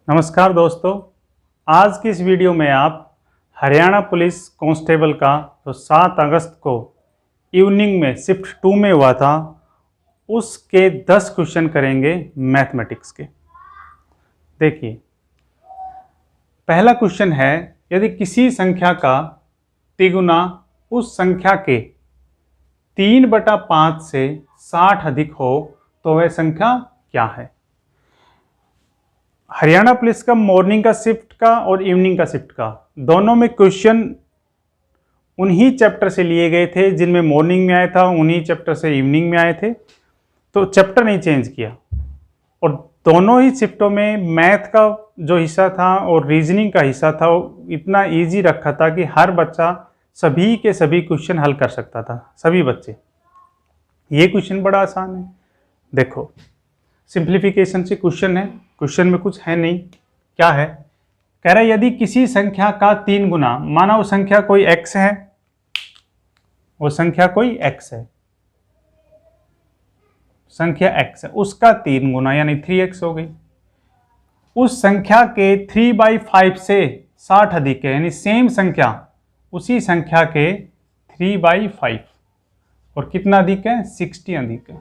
नमस्कार दोस्तों, आज की इस वीडियो में आप हरियाणा पुलिस कांस्टेबल का जो 7 अगस्त को इवनिंग में शिफ्ट 2 में हुआ था उसके 10 क्वेश्चन करेंगे मैथमेटिक्स के। देखिए, पहला क्वेश्चन है, यदि किसी संख्या का तिगुना उस संख्या के 3/5 से 60 अधिक हो तो वह संख्या क्या है। हरियाणा पुलिस का मॉर्निंग का शिफ्ट का और इवनिंग का शिफ्ट का दोनों में क्वेश्चन उन्हीं चैप्टर से लिए गए थे जिनमें मॉर्निंग में आया था, उन्हीं चैप्टर से इवनिंग में आए थे, तो चैप्टर नहीं चेंज किया। और दोनों ही शिफ्टों में मैथ का जो हिस्सा था और रीजनिंग का हिस्सा था वो इतना इजी रखा था कि हर बच्चा सभी के सभी क्वेश्चन हल कर सकता था, सभी बच्चे। ये क्वेश्चन बड़ा आसान है। देखो, सिंप्लीफिकेशन से क्वेश्चन है, क्वेश्चन में कुछ है नहीं। क्या है, कह रहा है यदि किसी संख्या का 3 गुना, माना वो संख्या कोई x है, वो संख्या कोई x है, संख्या x है, उसका 3 गुना यानी 3x हो गई। उस संख्या के 3/5 से 60 अधिक है, यानी सेम संख्या उसी संख्या के 3/5 और कितना अधिक है, 60 अधिक है।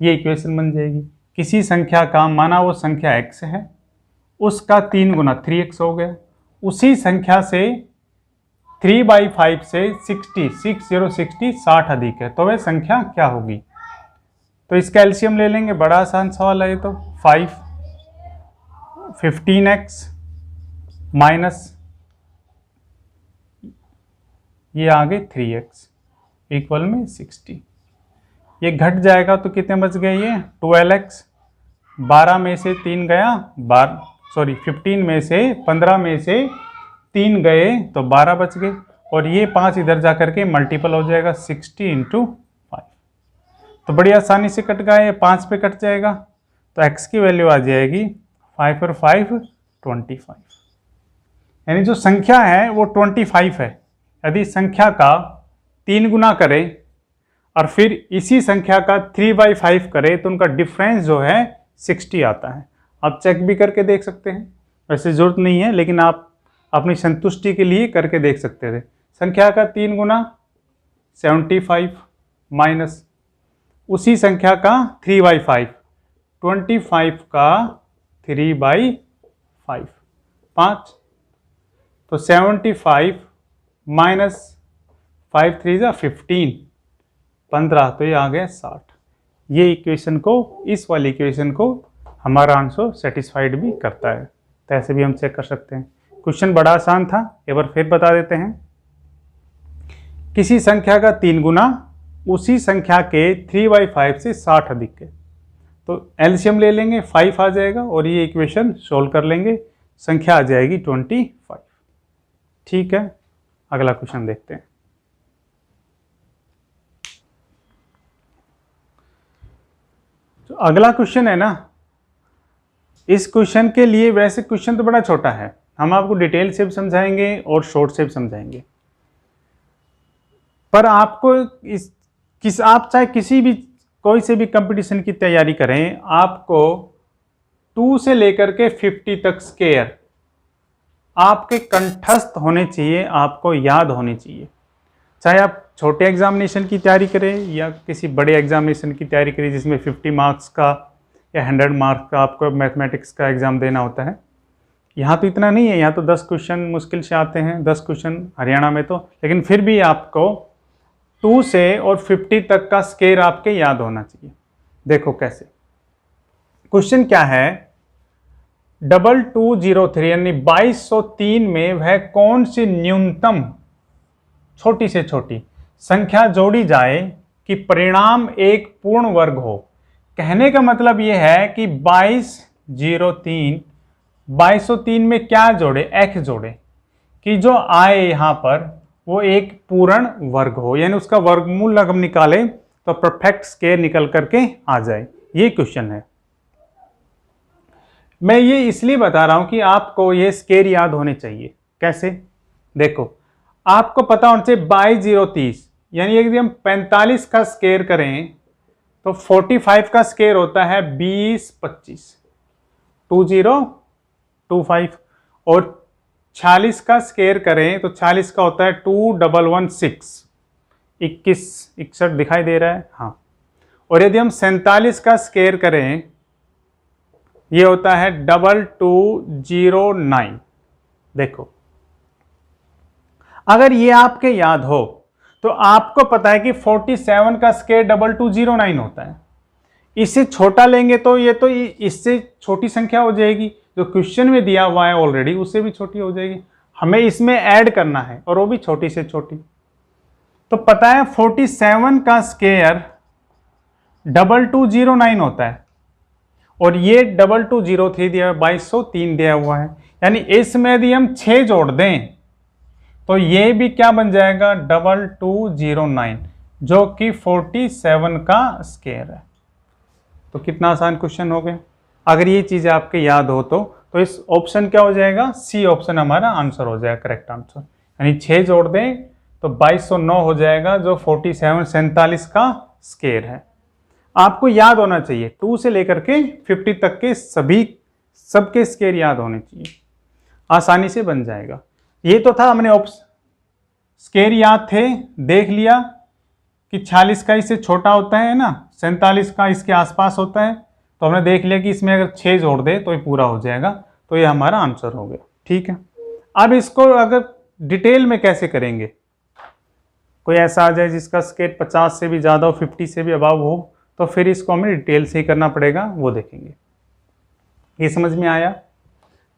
ये इक्वेशन बन जाएगी। किसी संख्या का, माना वो संख्या x है, उसका 3 गुना 3x हो गया, उसी संख्या से 3/5 से 60 अधिक है, तो वह संख्या क्या होगी। तो इसका एलसीएम ले लेंगे, बड़ा आसान सवाल है ये तो। 15x माइनस ये आगे 3x इक्वल में 60। ये घट जाएगा तो कितने बच गए, ये 12x। 12 में से 3 गया, 15 में से 15 में से 3 गए तो 12 बच गए, और ये 5 इधर जा करके मल्टीपल हो जाएगा 60 × 5। तो बड़ी आसानी से कट गया, ये 5 पे कट जाएगा, तो x की वैल्यू आ जाएगी 5 और 5 25। यानी जो संख्या है वो 25 है। यदि संख्या का 3 गुना करें और फिर इसी संख्या का 3/5 करें तो उनका डिफरेंस जो है 60 आता है। आप चेक भी करके देख सकते हैं, वैसे ज़रूरत नहीं है, लेकिन आप अपनी संतुष्टि के लिए करके देख सकते थे। संख्या का 3 गुना 75 माइनस उसी संख्या का 3/5, 25 का 3/5 5, तो 75 माइनस 5 3 = 15, तो ये आ गया 60। ये इक्वेशन को, इस वाली इक्वेशन को हमारा आंसर सेटिस्फाइड भी करता है। तो ऐसे भी हम चेक कर सकते हैं। क्वेश्चन बड़ा आसान था, एक बार फिर बता देते हैं। किसी संख्या का 3 गुना उसी संख्या के 3/5 से 60 अधिक है, तो एलसीएम ले लेंगे, 5 आ जाएगा, और ये इक्वेशन सोल्व कर लेंगे, संख्या आ जाएगी 25। ठीक है, अगला क्वेश्चन देखते हैं। तो अगला क्वेश्चन है ना, इस क्वेश्चन के लिए, वैसे क्वेश्चन तो बड़ा छोटा है, हम आपको डिटेल से भी समझाएंगे और शॉर्ट से भी समझाएंगे, पर आपको आप चाहे किसी भी कोई से भी कंपटीशन की तैयारी करें, आपको 2 से लेकर के 50 तक स्केयर आपके कंठस्थ होने चाहिए, आपको याद होने चाहिए। चाहे आप छोटे एग्जामिनेशन की तैयारी करें या किसी बड़े एग्जामिनेशन की तैयारी करें जिसमें 50 मार्क्स का या 100 मार्क्स का आपको मैथमेटिक्स का एग्ज़ाम देना होता है। यहाँ तो इतना नहीं है, यहाँ तो 10 क्वेश्चन मुश्किल से आते हैं, 10 क्वेश्चन हरियाणा में तो, लेकिन फिर भी आपको 2 से और 50 तक का स्केयर आपके याद होना चाहिए। देखो कैसे, क्वेश्चन क्या है, 2203 यानी 2203 में वह कौन सी न्यूनतम छोटी से छोटी संख्या जोड़ी जाए कि परिणाम एक पूर्ण वर्ग हो। कहने का मतलब यह है कि 2203 में क्या जोड़े, x जोड़े, कि जो आए यहां पर वो एक पूर्ण वर्ग हो, यानी उसका वर्गमूल अगर हम निकाले तो परफेक्ट स्केयर निकल करके आ जाए। ये क्वेश्चन है। मैं ये इसलिए बता रहा हूं कि आपको ये स्केयर याद होने चाहिए। कैसे, देखो, आपको पता होना चाहिए 22 यानी यदि हम 45 का स्केयर करें तो 45 का स्केयर होता है 20 25, 20 25 और 46 का स्केयर करें तो 40 का होता है 2116, 61 दिखाई दे रहा है, हाँ। और यदि हम 47 का स्केयर करें, ये होता है 2209। देखो, अगर ये आपके याद हो तो आपको पता है कि 47 का स्केयर 2209 होता है। इससे छोटा लेंगे तो ये तो इससे छोटी संख्या हो जाएगी, जो क्वेश्चन में दिया हुआ है ऑलरेडी उससे भी छोटी हो जाएगी। हमें इसमें ऐड करना है और वो भी छोटी से छोटी। तो पता है 47 का स्केयर 2209 होता है और ये 2203 दिया हुआ, 2203 दिया हुआ है। यानी इसमें यदि हम 6 जोड़ दें तो ये भी क्या बन जाएगा 2209, जो कि 47 का स्केयर है। तो कितना आसान क्वेश्चन हो गया। अगर ये चीज़ आपके याद हो तो इस ऑप्शन क्या हो जाएगा, सी ऑप्शन हमारा आंसर हो जाएगा, करेक्ट आंसर। यानी 6 जोड़ दें तो 2209 हो जाएगा, जो 47 का स्केयर है। आपको याद होना चाहिए 2 से लेकर के 50 तक के सबके स्केयर याद होने चाहिए, आसानी से बन जाएगा। ये तो था, हमने स्केयर याद थे, देख लिया कि 46 का इससे छोटा होता है ना, 47 का इसके आसपास होता है, तो हमने देख लिया कि इसमें अगर 6 जोड़ दे तो ये पूरा हो जाएगा, तो ये हमारा आंसर हो गया। ठीक है, अब इसको अगर डिटेल में कैसे करेंगे, कोई ऐसा आ जाए जिसका स्केयर 50 से भी ज़्यादा हो, 50 से भी अबव हो, तो फिर इसको हमें डिटेल से ही करना पड़ेगा, वो देखेंगे। ये समझ में आया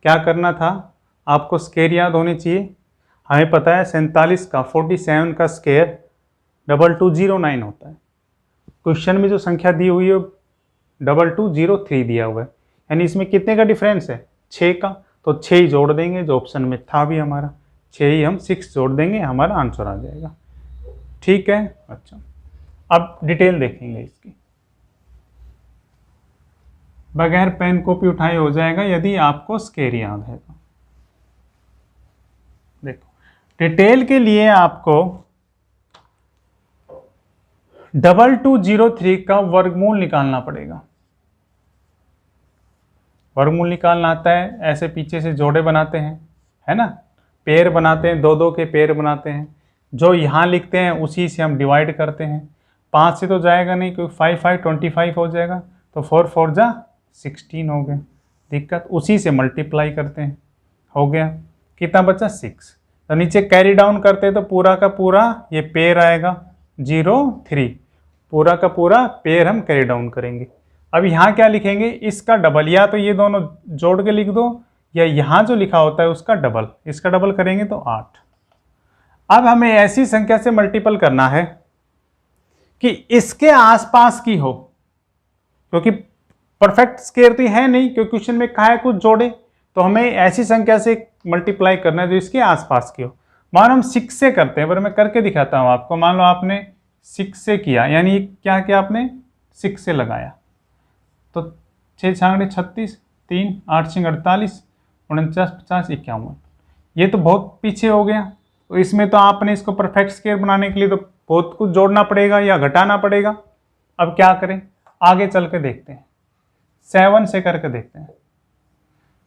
क्या करना था? आपको स्केयर याद होने चाहिए। हमें पता है 47 का स्केयर 2209 होता है। क्वेश्चन में जो संख्या दी हुई है 2203 दिया हुआ है, यानी इसमें कितने का डिफरेंस है, 6 का। तो 6 ही जोड़ देंगे, जो ऑप्शन में था भी हमारा 6 ही, हम 6 जोड़ देंगे, हमारा आंसर आ जाएगा। ठीक है, अच्छा अब डिटेल देखेंगे इसकी। बगैर पेन कॉपी उठाए हो जाएगा यदि आपको स्केयर याद है तो। देखो, डिटेल के लिए आपको 2203 का वर्गमूल निकालना पड़ेगा। वर्गमूल निकालना आता है, ऐसे पीछे से जोड़े बनाते हैं, है ना, पेयर बनाते हैं, 2-2 के पेयर बनाते हैं। जो यहाँ लिखते हैं उसी से हम डिवाइड करते हैं। 5 से तो जाएगा नहीं, क्योंकि 5 25 हो जाएगा, तो 4 4 जा 16 हो गए। दिक्कत, उसी से मल्टीप्लाई करते हैं, हो गया। कितना बचा 6। तो नीचे कैरी डाउन करते हैं तो पूरा का पूरा ये पेयर आएगा 0 3, पूरा का पूरा पेयर हम कैरी डाउन करेंगे। अब यहाँ क्या लिखेंगे, इसका डबल, या तो ये दोनों जोड़ के लिख दो, या यहाँ जो लिखा होता है उसका डबल, इसका डबल करेंगे तो 8। अब हमें ऐसी संख्या से मल्टीपल करना है कि इसके आसपास की हो, क्योंकि परफेक्ट स्केयर तो है नहीं, क्योंकि क्वेश्चन में कहा है कुछ जोड़े, तो हमें ऐसी संख्या से मल्टीप्लाई करना है जो इसके आसपास की हो। मान लो हम 6 से करते हैं, पर मैं करके दिखाता हूं आपको। मान लो आपने 6 से किया, यानी क्या किया आपने, 6 से लगाया, तो 6 छांगड़े 36, 3 8 छिंग 48, 49 50 51, ये तो बहुत पीछे हो गया। तो इसमें तो आपने इसको परफेक्ट स्केयर बनाने के लिए तो बहुत कुछ जोड़ना पड़ेगा या घटाना पड़ेगा। अब क्या करें, आगे चल के देखते हैं, 7 से करके देखते हैं।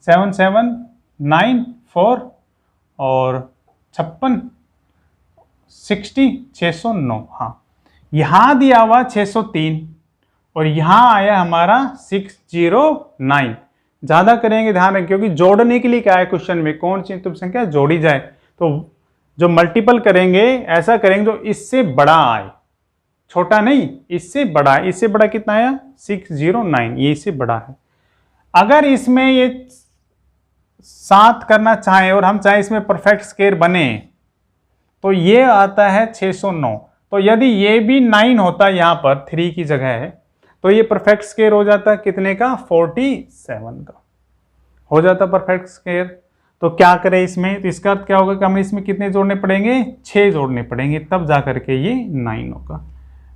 7 7 9 4 और 56 60 609। हाँ, यहाँ दिया हुआ 603 और यहाँ आया हमारा 609। ज़्यादा करेंगे, ध्यान रखें, क्योंकि जोड़ने के लिए क्या है क्वेश्चन में, कौन सी तुम संख्या जोड़ी जाए। तो जो मल्टीपल करेंगे ऐसा करेंगे जो इससे बड़ा आए, छोटा नहीं, इससे बड़ा। इससे बड़ा कितना आया 609, ये इससे बड़ा है। अगर इसमें ये 7 करना चाहें और हम चाहें इसमें परफेक्ट स्केयर बने, तो ये आता है 609। तो यदि ये भी 9 होता है, यहाँ पर 3 की जगह है, तो ये परफेक्ट स्केयर हो जाता है कितने का, 47 का हो जाता परफेक्ट स्केयर। तो क्या करें इसमें, तो इसका अर्थ क्या होगा कि हमें इसमें कितने जोड़ने पड़ेंगे, 6 जोड़ने पड़ेंगे, तब जा करके ये 9 होगा।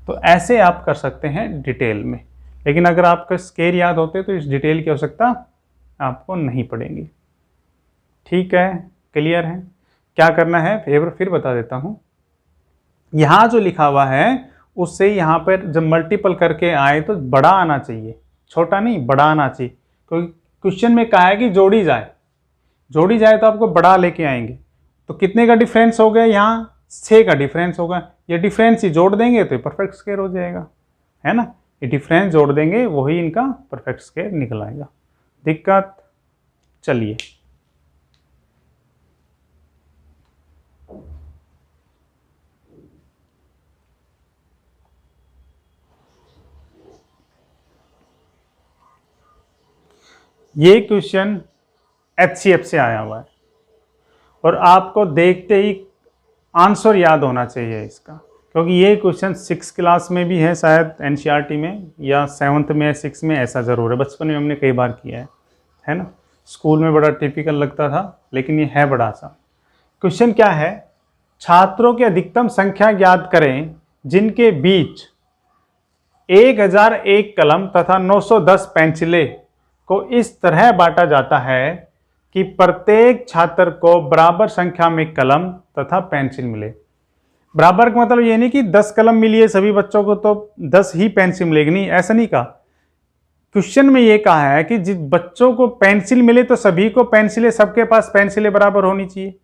तो ऐसे आप कर सकते हैं डिटेल में, लेकिन अगर आपका स्केयर याद होते तो इस डिटेल की आवश्यकता आपको नहीं पड़ेगी। ठीक है, क्लियर है। क्या करना है फिर बता देता हूँ। यहाँ जो लिखा हुआ है उससे यहाँ पर जब मल्टीपल करके आए तो बड़ा आना चाहिए, छोटा नहीं, बड़ा आना चाहिए, क्योंकि क्वेश्चन में कहा है कि जोड़ी जाए। जोड़ी जाए तो आपको बड़ा लेके आएंगे। तो कितने का डिफरेंस हो गया, यहाँ 6 का डिफरेंस होगा। ये डिफरेंस ही जोड़ देंगे तो परफेक्ट स्क्वायर हो जाएगा, है ना। ये डिफरेंस जोड़ देंगे वही इनका परफेक्ट स्क्वायर निकल आएगा। दिक्कत? चलिए ये क्वेश्चन HCF से आया हुआ है और आपको देखते ही आंसर याद होना चाहिए इसका, क्योंकि ये क्वेश्चन 6 क्लास में भी है शायद NCERT में, या 7th में या 6 में, ऐसा ज़रूर है। बचपन में हमने कई बार किया है ना। स्कूल में बड़ा टिपिकल लगता था, लेकिन ये है बड़ा आसान। क्वेश्चन क्या है, छात्रों की अधिकतम संख्या ज्ञात करें जिनके बीच 1001 कलम तथा 910 पेंसिलें को इस तरह बांटा जाता है कि प्रत्येक छात्र को बराबर संख्या में कलम तथा पेंसिल मिले। बराबर का मतलब ये नहीं कि 10 कलम मिली है सभी बच्चों को तो 10 ही पेंसिल मिलेगी, नहीं, ऐसा नहीं कहा। क्वेश्चन में ये कहा है कि जिस बच्चों को पेंसिल मिले तो सभी को पेंसिलें, सबके पास पेंसिलें बराबर होनी चाहिए,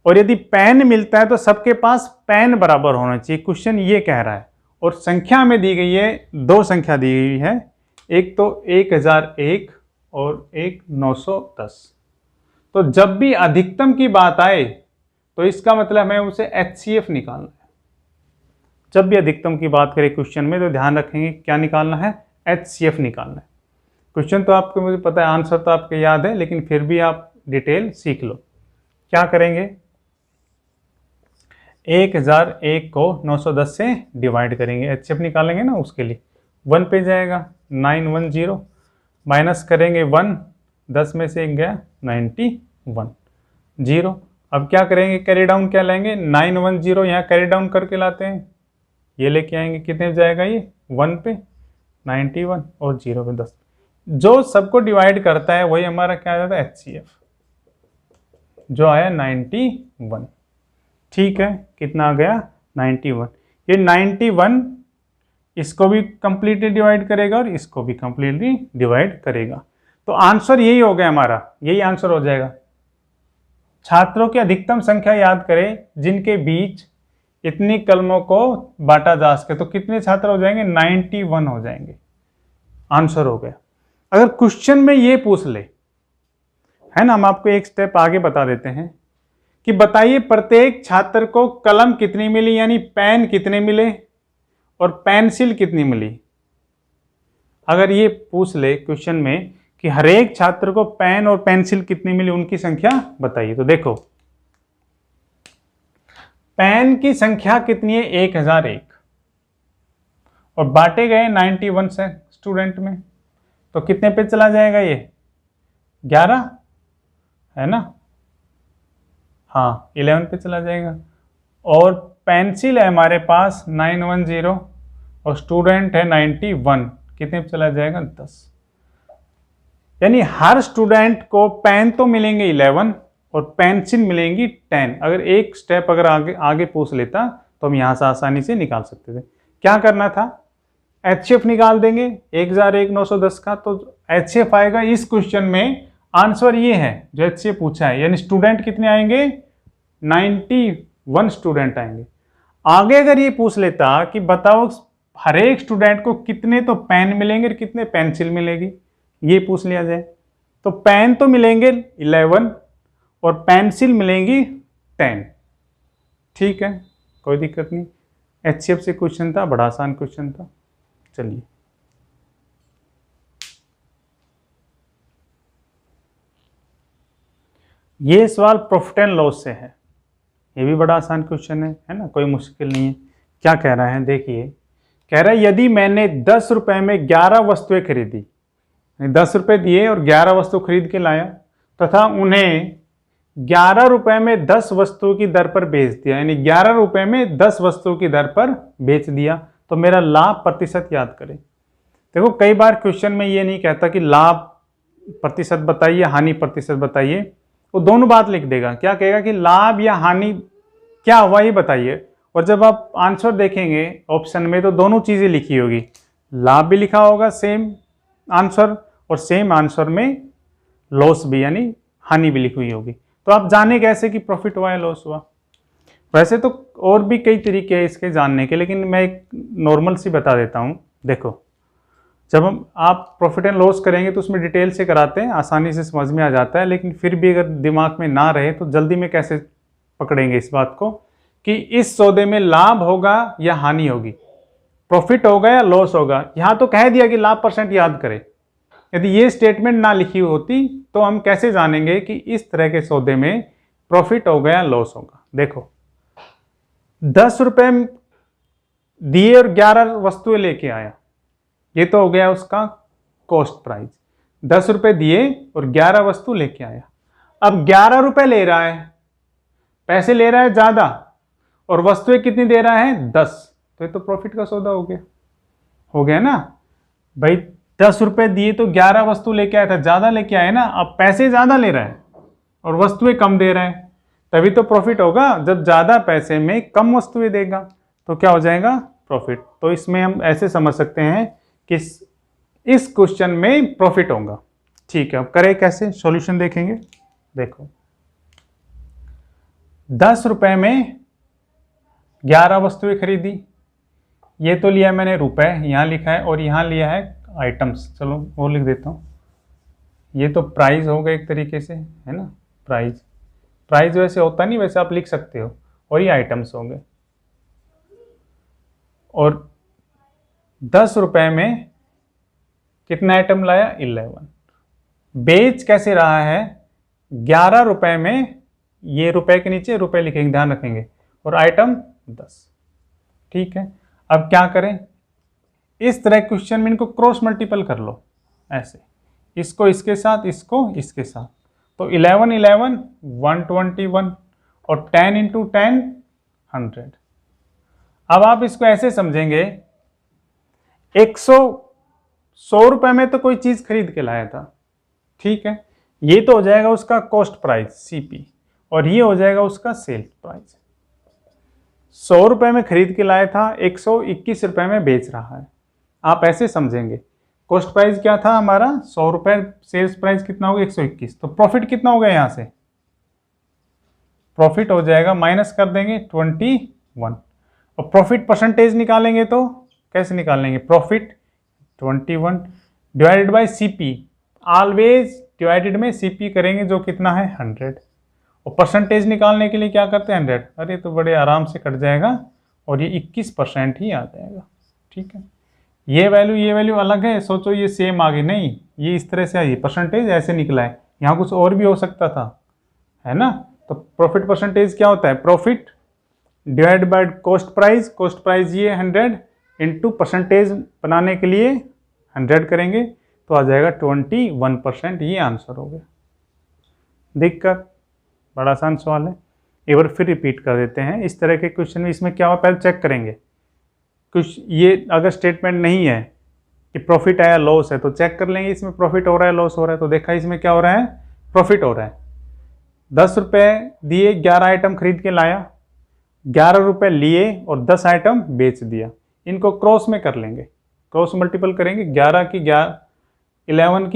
और यदि पेन मिलता है तो सबके पास पेन बराबर होना चाहिए। क्वेश्चन ये कह रहा है, और संख्या में दी गई है, 2 संख्या दी गई है, एक तो 1001 और एक 910। तो जब भी अधिकतम की बात आए तो इसका मतलब हमें उसे HCF निकालना है। जब भी अधिकतम की बात करें क्वेश्चन में तो ध्यान रखेंगे क्या निकालना है, HCF निकालना है। क्वेश्चन तो आपको, मुझे पता है आंसर तो आपको याद है, लेकिन फिर भी आप डिटेल सीख लो। क्या करेंगे, 1001 को 910 से डिवाइड करेंगे, HCF निकालेंगे ना, उसके लिए 1 पे जाएगा 910, माइनस करेंगे 1, 10 में से 1 गया 91, 0। अब क्या करेंगे, कैरी डाउन क्या लाएंगे, 910 यहाँ कैरी डाउन करके लाते हैं, ये लेके आएंगे, कितने जाएगा ये 1 पे 91 और 0 पे 10। जो सबको डिवाइड करता है वही हमारा क्या आ जाता है, HCF, जो आया 91। ठीक है, कितना आ गया 91। ये 91 इसको भी कंप्लीटली डिवाइड करेगा और इसको भी कंप्लीटली डिवाइड करेगा। तो आंसर यही हो गया हमारा, यही आंसर हो जाएगा। छात्रों की अधिकतम संख्या याद करें जिनके बीच इतनी कलमों को बांटा जा सके। तो कितने छात्र हो जाएंगे, 91 हो जाएंगे। आंसर हो गया। अगर क्वेश्चन में ये पूछ ले, है ना, हम आपको एक स्टेप आगे बता देते हैं कि बताइए प्रत्येक छात्र को कलम कितनी मिली, यानी पेन कितने मिले और पेंसिल कितनी मिली। अगर ये पूछ ले क्वेश्चन में कि हर एक छात्र को पेन और पेंसिल कितनी मिली, उनकी संख्या बताइए। तो देखो पेन की संख्या कितनी है, 1001, और बांटे गए 91 से स्टूडेंट में, तो कितने पे चला जाएगा ये 11, है ना, हाँ 11 पे चला जाएगा। और पेंसिल है हमारे पास 910 और स्टूडेंट है 91, कितने पे चला जाएगा 10। यानी हर स्टूडेंट को पेन तो मिलेंगे 11 और पेंसिल मिलेंगी 10। अगर एक स्टेप अगर आगे पूछ लेता तो हम यहां से आसानी से निकाल सकते थे। क्या करना था, HCF निकाल देंगे 1001 910 का, तो HCF आएगा। इस क्वेश्चन में आंसर ये है जो HCF पूछा है, यानी स्टूडेंट कितने आएंगे, 91 स्टूडेंट आएंगे। आगे अगर ये पूछ लेता कि बताओ हर एक स्टूडेंट को कितने तो पेन मिलेंगे और कितने पेंसिल मिलेगी, ये पूछ लिया जाए, तो पेन तो मिलेंगे 11 और पेंसिल मिलेंगी 10। ठीक है, कोई दिक्कत नहीं। HCF से क्वेश्चन था, बड़ा आसान क्वेश्चन था। चलिए ये सवाल प्रॉफिट एंड लॉस से है, ये भी बड़ा आसान क्वेश्चन है ना, कोई मुश्किल नहीं है। क्या कह रहा है, देखिए, कह रहा है यदि मैंने 10 रुपए में 11 वस्तुएं खरीदी, 10 रुपए दिए और 11 वस्तु खरीद के लाया, तथा उन्हें 11 रुपए में 10 वस्तुओं की दर पर बेच दिया, यानी 11 रुपए में 10 वस्तुओं की दर पर बेच दिया, तो मेरा लाभ प्रतिशत याद करें। देखो कई बार क्वेश्चन में ये नहीं कहता कि लाभ प्रतिशत बताइए, हानि प्रतिशत बताइए, वो दोनों बात लिख देगा। क्या कहेगा कि लाभ या हानि क्या हुआ ये बताइए, और जब आप आंसर देखेंगे ऑप्शन में तो दोनों चीज़ें लिखी होगी, लाभ भी लिखा होगा सेम आंसर और सेम आंसर में लॉस भी, यानी हानि भी लिखी हुई होगी। तो आप जाने कैसे कि प्रॉफिट हुआ या लॉस हुआ। वैसे तो और भी कई तरीके हैं इसके जानने के, लेकिन मैं एक नॉर्मल सी बता देता हूँ। देखो, जब आप प्रॉफिट एंड लॉस करेंगे तो उसमें डिटेल से कराते हैं, आसानी से समझ में आ जाता है, लेकिन फिर भी अगर दिमाग में ना रहे तो जल्दी में कैसे पकड़ेंगे इस बात को कि इस सौदे में लाभ होगा या हानि होगी, प्रॉफिट होगा या लॉस होगा। यहां तो कह दिया कि लाभ परसेंट याद करें। यदि ये स्टेटमेंट ना लिखी होती तो हम कैसे जानेंगे कि इस तरह के सौदे में प्रॉफिट होगा या लॉस होगा। देखो, 10 रुपए दिए और 11 वस्तुएं लेके आया, ये तो हो गया उसका कॉस्ट प्राइस। 10 रुपए दिए और 11 वस्तु लेके आया। अब 11 रुपए ले रहा है, पैसे ले रहा है ज्यादा, और वस्तुएं कितनी दे रहा है 10, तो ये तो प्रॉफिट का सौदा हो गया ना भाई। 10 रुपए दिए तो 11 वस्तु लेके आया था, ज्यादा लेके आया ना। अब पैसे ज्यादा ले रहा है और वस्तुएं कम दे रहा है, तभी तो प्रॉफिट होगा। जब ज्यादा पैसे में कम वस्तुएं देगा तो क्या हो जाएगा, प्रॉफिट। तो इसमें हम ऐसे समझ सकते हैं कि इस क्वेश्चन में प्रॉफिट होगा। ठीक है, अब करें कैसे, सॉल्यूशन देखेंगे। देखो, 10 रुपए में 11 वस्तुएं खरीदी, ये तो लिया मैंने रुपए, यहां लिखा है, और यहां लिया है आइटम्स। चलो वो लिख देता हूं, ये तो प्राइस होगा एक तरीके से, है ना। प्राइस वैसे होता नहीं, वैसे आप लिख सकते हो, और ये आइटम्स होंगे। और 10 रुपए में कितना आइटम लाया, 11। बेच कैसे रहा है, 11 रुपए में, ये रुपए के नीचे रुपए लिखेंगे, ध्यान रखेंगे, और आइटम 10। ठीक है, अब क्या करें, इस तरह क्वेश्चन में इनको क्रॉस मल्टीपल कर लो ऐसे, इसको इसके साथ, इसको इसके साथ। तो 11 11 121, और 10 × 10 100। अब आप इसको ऐसे समझेंगे, 100 रुपए में तो कोई चीज खरीद के लाया था, ठीक है, ये तो हो जाएगा उसका कॉस्ट प्राइस सीपी, और ये हो जाएगा उसका सेल्स प्राइस। 100 रुपए में खरीद के लाया था, 121 रुपए में बेच रहा है। आप ऐसे समझेंगे, कॉस्ट प्राइस क्या था हमारा 100 रुपए, सेल्स प्राइस कितना होगा 121, तो प्रॉफिट कितना होगा, यहां से प्रॉफिट हो जाएगा, माइनस कर देंगे 21, और प्रॉफिट परसेंटेज निकालेंगे तो कैसे निकालेंगे, profit 21 divided by CP, always divided में सीपी करेंगे जो कितना है 100, और परसेंटेज निकालने के लिए क्या करते हैं 100। अरे तो बड़े आराम से कट जाएगा, और ये 21% ही आ जाएगा। ठीक है, ये वैल्यू अलग है, सोचो ये सेम आ गई, नहीं ये इस तरह से आई, परसेंटेज ऐसे निकला है, यहाँ कुछ और भी हो सकता था, है ना। तो प्रॉफिट परसेंटेज क्या होता है, profit divide by cost price ये 100 इंटू परसेंटेज बनाने के लिए 100 करेंगे तो आ जाएगा 21%, ये आंसर हो गया। दिक्कत, बड़ा आसान सवाल है। एक बार फिर रिपीट कर देते हैं, इस तरह के क्वेश्चन में इसमें क्या हुआ पहले चेक करेंगे। कुछ ये अगर स्टेटमेंट नहीं है कि प्रॉफिट है या लॉस है तो चेक कर लेंगे इसमें प्रॉफिट हो रहा है लॉस हो रहा है। तो देखा इसमें क्या हो रहा है, प्रॉफिट हो रहा है। 10 रुपये दिए, 11 आइटम खरीद के लाया, 11 रुपये लिए और 10 आइटम बेच दिया। इनको क्रॉस में कर लेंगे, क्रॉस मल्टीपल करेंगे, 11 की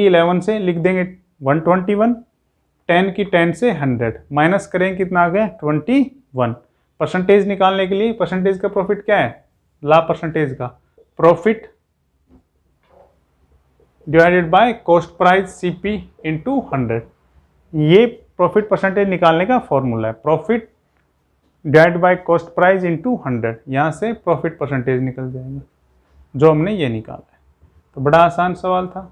11 से लिख देंगे 121, 10 की 10 से 100, माइनस करेंगे कितना आ गया 21। परसेंटेज निकालने के लिए, परसेंटेज का प्रॉफिट क्या है, लाभ परसेंटेज का, profit divided by cost price CP into 100। ये प्रॉफिट परसेंटेज निकालने का फॉर्मूला है, profit divide by cost price into 100। यहाँ से प्रॉफिट परसेंटेज निकल जाएगा जो हमने ये निकाला है। तो बड़ा आसान सवाल था,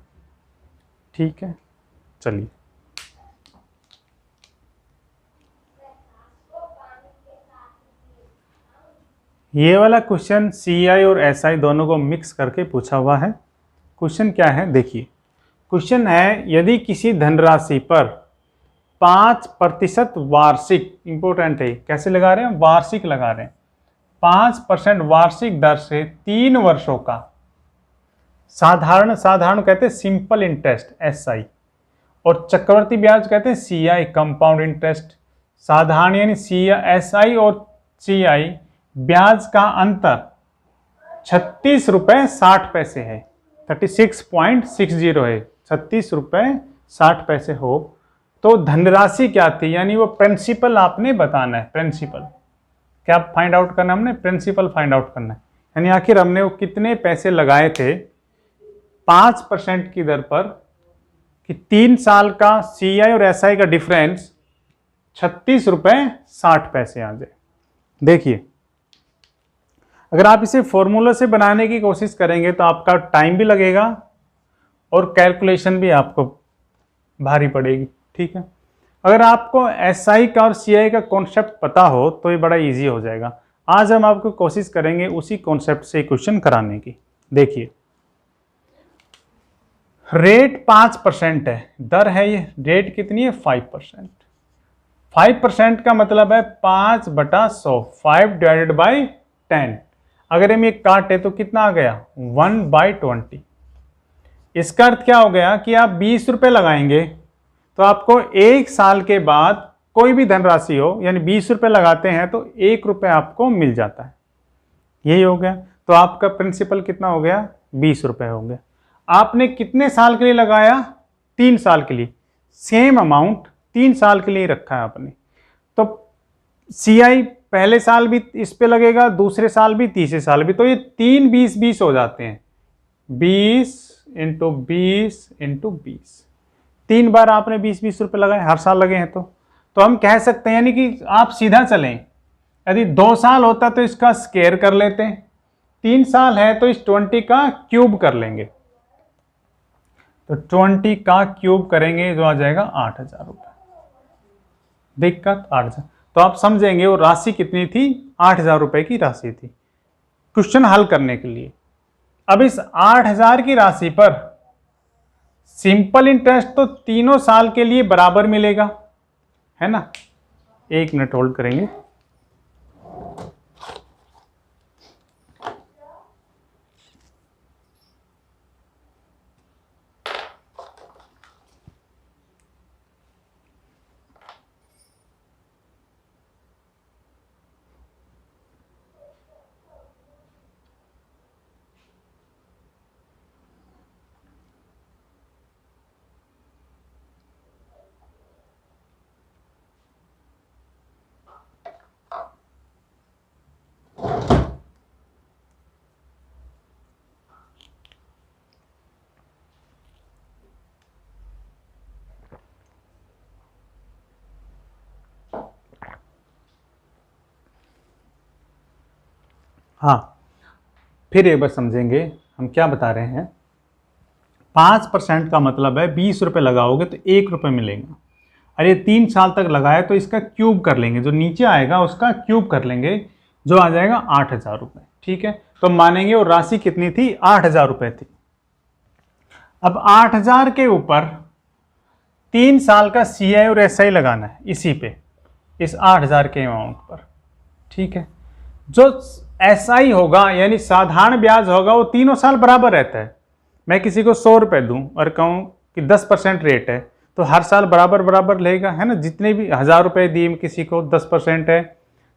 ठीक है। चलिए ये वाला क्वेश्चन CI और SI दोनों को मिक्स करके पूछा हुआ है। क्वेश्चन क्या है देखिए, क्वेश्चन है यदि किसी धनराशि पर 5% वार्षिक, इंपॉर्टेंट है, कैसे लगा रहे हैं, वार्षिक लगा रहे हैं, 5% वार्षिक दर से 3 वर्षों का साधारण कहते हैं सिंपल इंटरेस्ट SI, और चक्रवर्ती ब्याज कहते हैं CI कंपाउंड इंटरेस्ट। साधारण यानी SI और CI ब्याज का अंतर 36 रुपये 60 पैसे है, 36.60 है, 36 रुपये 60 पैसे हो, तो धनराशि क्या थी, यानी वो प्रिंसिपल आपने बताना है। प्रिंसिपल क्या फाइंड आउट करना है हमने, प्रिंसिपल फाइंड आउट करना है। यानी आखिर हमने वो कितने पैसे लगाए थे 5% की दर पर कि 3 साल का सीआई और एसआई का डिफरेंस 36 रुपये 60 पैसे आ जाए। देखिए अगर आप इसे फॉर्मूला से बनाने की कोशिश करेंगे तो आपका टाइम भी लगेगा और कैलकुलेशन भी आपको भारी पड़ेगी। ठीक है, अगर आपको एसआई का और सीआई का कॉन्सेप्ट पता हो तो ये बड़ा इजी हो जाएगा। आज हम आपको कोशिश करेंगे उसी कॉन्सेप्ट से क्वेश्चन कराने की। देखिए रेट 5% है, दर है ये, रेट कितनी है 5%। 5% का मतलब है 5/100, 5 डिवाइडेड बाई 10। अगर हम ये काटे तो कितना आ गया 1/20। इसका अर्थ क्या हो गया कि आप 20 रुपये लगाएंगे तो आपको 1 साल के बाद कोई भी धनराशि हो, यानी 20 रुपये लगाते हैं तो 1 रुपये आपको मिल जाता है। यही हो गया, तो आपका प्रिंसिपल कितना हो गया 20 रुपये हो गया। आपने कितने साल के लिए लगाया 3 साल के लिए, सेम अमाउंट 3 साल के लिए रखा है आपने। तो सीआई पहले साल भी इस पे लगेगा, दूसरे साल भी, तीसरे साल भी, तो ये 3 20 20 हो जाते हैं। 20 × 20 × 20, 3 बार आपने 20 रुपये लगाए, हर साल लगे हैं तो हम कह सकते हैं, यानी कि आप सीधा चलें। यदि 2 साल होता तो इसका स्क्वायर कर लेते हैं, 3 साल है तो इस 20 का क्यूब कर लेंगे, तो 20 का क्यूब करेंगे जो आ जाएगा 8,000 रुपये। दिक्कत 8,000, तो आप समझेंगे वो राशि कितनी थी, 8,000 रुपये की राशि थी क्वेश्चन हल करने के लिए। अब इस 8,000 की राशि पर सिंपल इंटरेस्ट तो तीनों साल के लिए बराबर मिलेगा, है ना। 1 मिनट होल्ड करेंगे। हाँ, फिर एक बार समझेंगे हम क्या बता रहे हैं। 5% का मतलब है 20 रुपये लगाओगे तो 1 रुपये मिलेगा। अरे 3 साल तक लगाए तो इसका क्यूब कर लेंगे, जो नीचे आएगा उसका क्यूब कर लेंगे, जो आ जाएगा 8,000 रुपये। ठीक है, तो मानेंगे वो राशि कितनी थी 8,000 रुपये थी। अब 8,000 के ऊपर 3 साल का सीआई और एसआई लगाना है इसी पे, इस 8,000 के अमाउंट पर। ठीक है, जो एसआई होगा यानी साधारण ब्याज होगा वो तीनों साल बराबर रहता है। मैं किसी को 100 रुपये दूँ और कहूँ कि 10% रेट है तो हर साल बराबर बराबर लेगा, है ना। जितने भी 1,000 रुपये दिए किसी को 10% है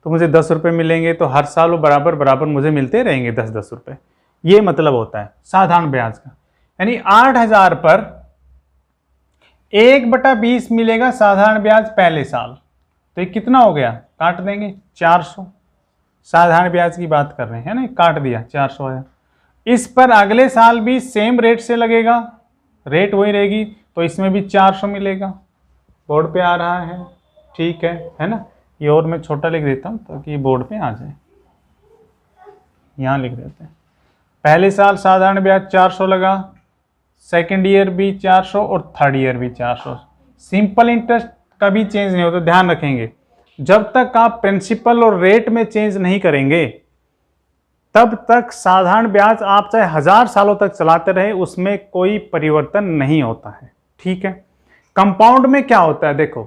तो मुझे 10 रुपये मिलेंगे, तो हर साल वो बराबर बराबर मुझे मिलते रहेंगे 10-10 रुपये। ये मतलब होता है साधारण ब्याज का। यानी 8,000 पर 1/20 मिलेगा साधारण ब्याज पहले साल, तो ये कितना हो गया, काट देंगे 400। साधारण ब्याज की बात कर रहे हैं ना, काट दिया 400 आया। इस पर अगले साल भी सेम रेट से लगेगा, रेट वही रहेगी, तो इसमें भी 400 मिलेगा। बोर्ड पे आ रहा है, ठीक है ना। ये और मैं छोटा लिख देता हूँ ताकि बोर्ड पे आ जाए, यहाँ लिख देते हैं। पहले साल साधारण ब्याज 400 लगा, सेकेंड ईयर भी 400 और थर्ड ईयर भी 400। सिंपल इंटरेस्ट कभी चेंज नहीं होता, ध्यान रखेंगे। जब तक आप प्रिंसिपल और रेट में चेंज नहीं करेंगे तब तक साधारण ब्याज आप चाहे 1000 सालों तक चलाते रहे उसमें कोई परिवर्तन नहीं होता है। ठीक है, कंपाउंड में क्या होता है, देखो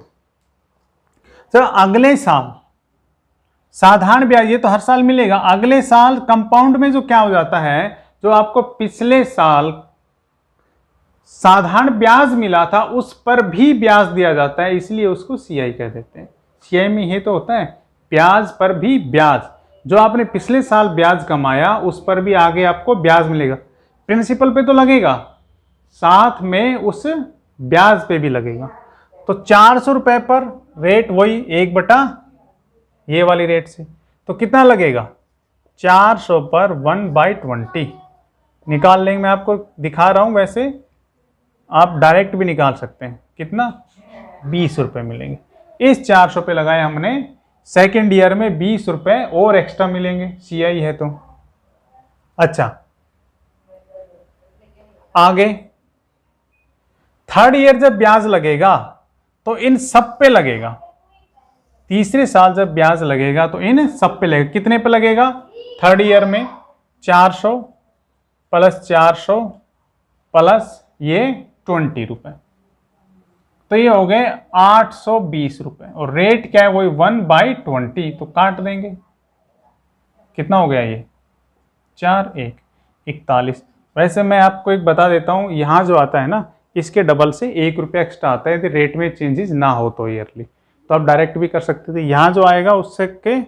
तो अगले साल साधारण ब्याज ये तो हर साल मिलेगा, अगले साल कंपाउंड में जो क्या हो जाता है, जो आपको पिछले साल साधारण ब्याज मिला था उस पर भी ब्याज दिया जाता है, इसलिए उसको सीआई कह देते हैं। सीआई में ये तो होता है ब्याज पर भी ब्याज, जो आपने पिछले साल ब्याज कमाया उस पर भी आगे आपको ब्याज मिलेगा। प्रिंसिपल पे तो लगेगा, साथ में उस ब्याज पे भी लगेगा। तो 400 रुपये पर रेट वही 1 बटा ये वाली रेट से, तो कितना लगेगा 400 पर 1/20 निकाल लेंगे। मैं आपको दिखा रहा हूं, वैसे आप डायरेक्ट भी निकाल सकते हैं। कितना 20 रुपये मिलेंगे। इस 400 पे लगाए हमने, सेकेंड ईयर में 20 रुपये और एक्स्ट्रा मिलेंगे, CI है तो। अच्छा आगे थर्ड ईयर जब ब्याज लगेगा तो इन सब पे लगेगा। तीसरे साल जब ब्याज लगेगा तो इन सब पे लगेगा। कितने पे लगेगा थर्ड ईयर में 400 प्लस 400 प्लस ये 20 रुपये, तो ये हो गए 820 रुपये। और रेट क्या है वही 1/20, तो काट देंगे। कितना हो गया ये 4 1 41। वैसे मैं आपको एक बता देता हूँ, यहाँ जो आता है ना इसके डबल से 1 रुपया एक्स्ट्रा आता है यदि रेट में चेंजेस ना हो तो ईयरली, तो आप डायरेक्ट भी कर सकते थे। यहाँ जो आएगा उससे के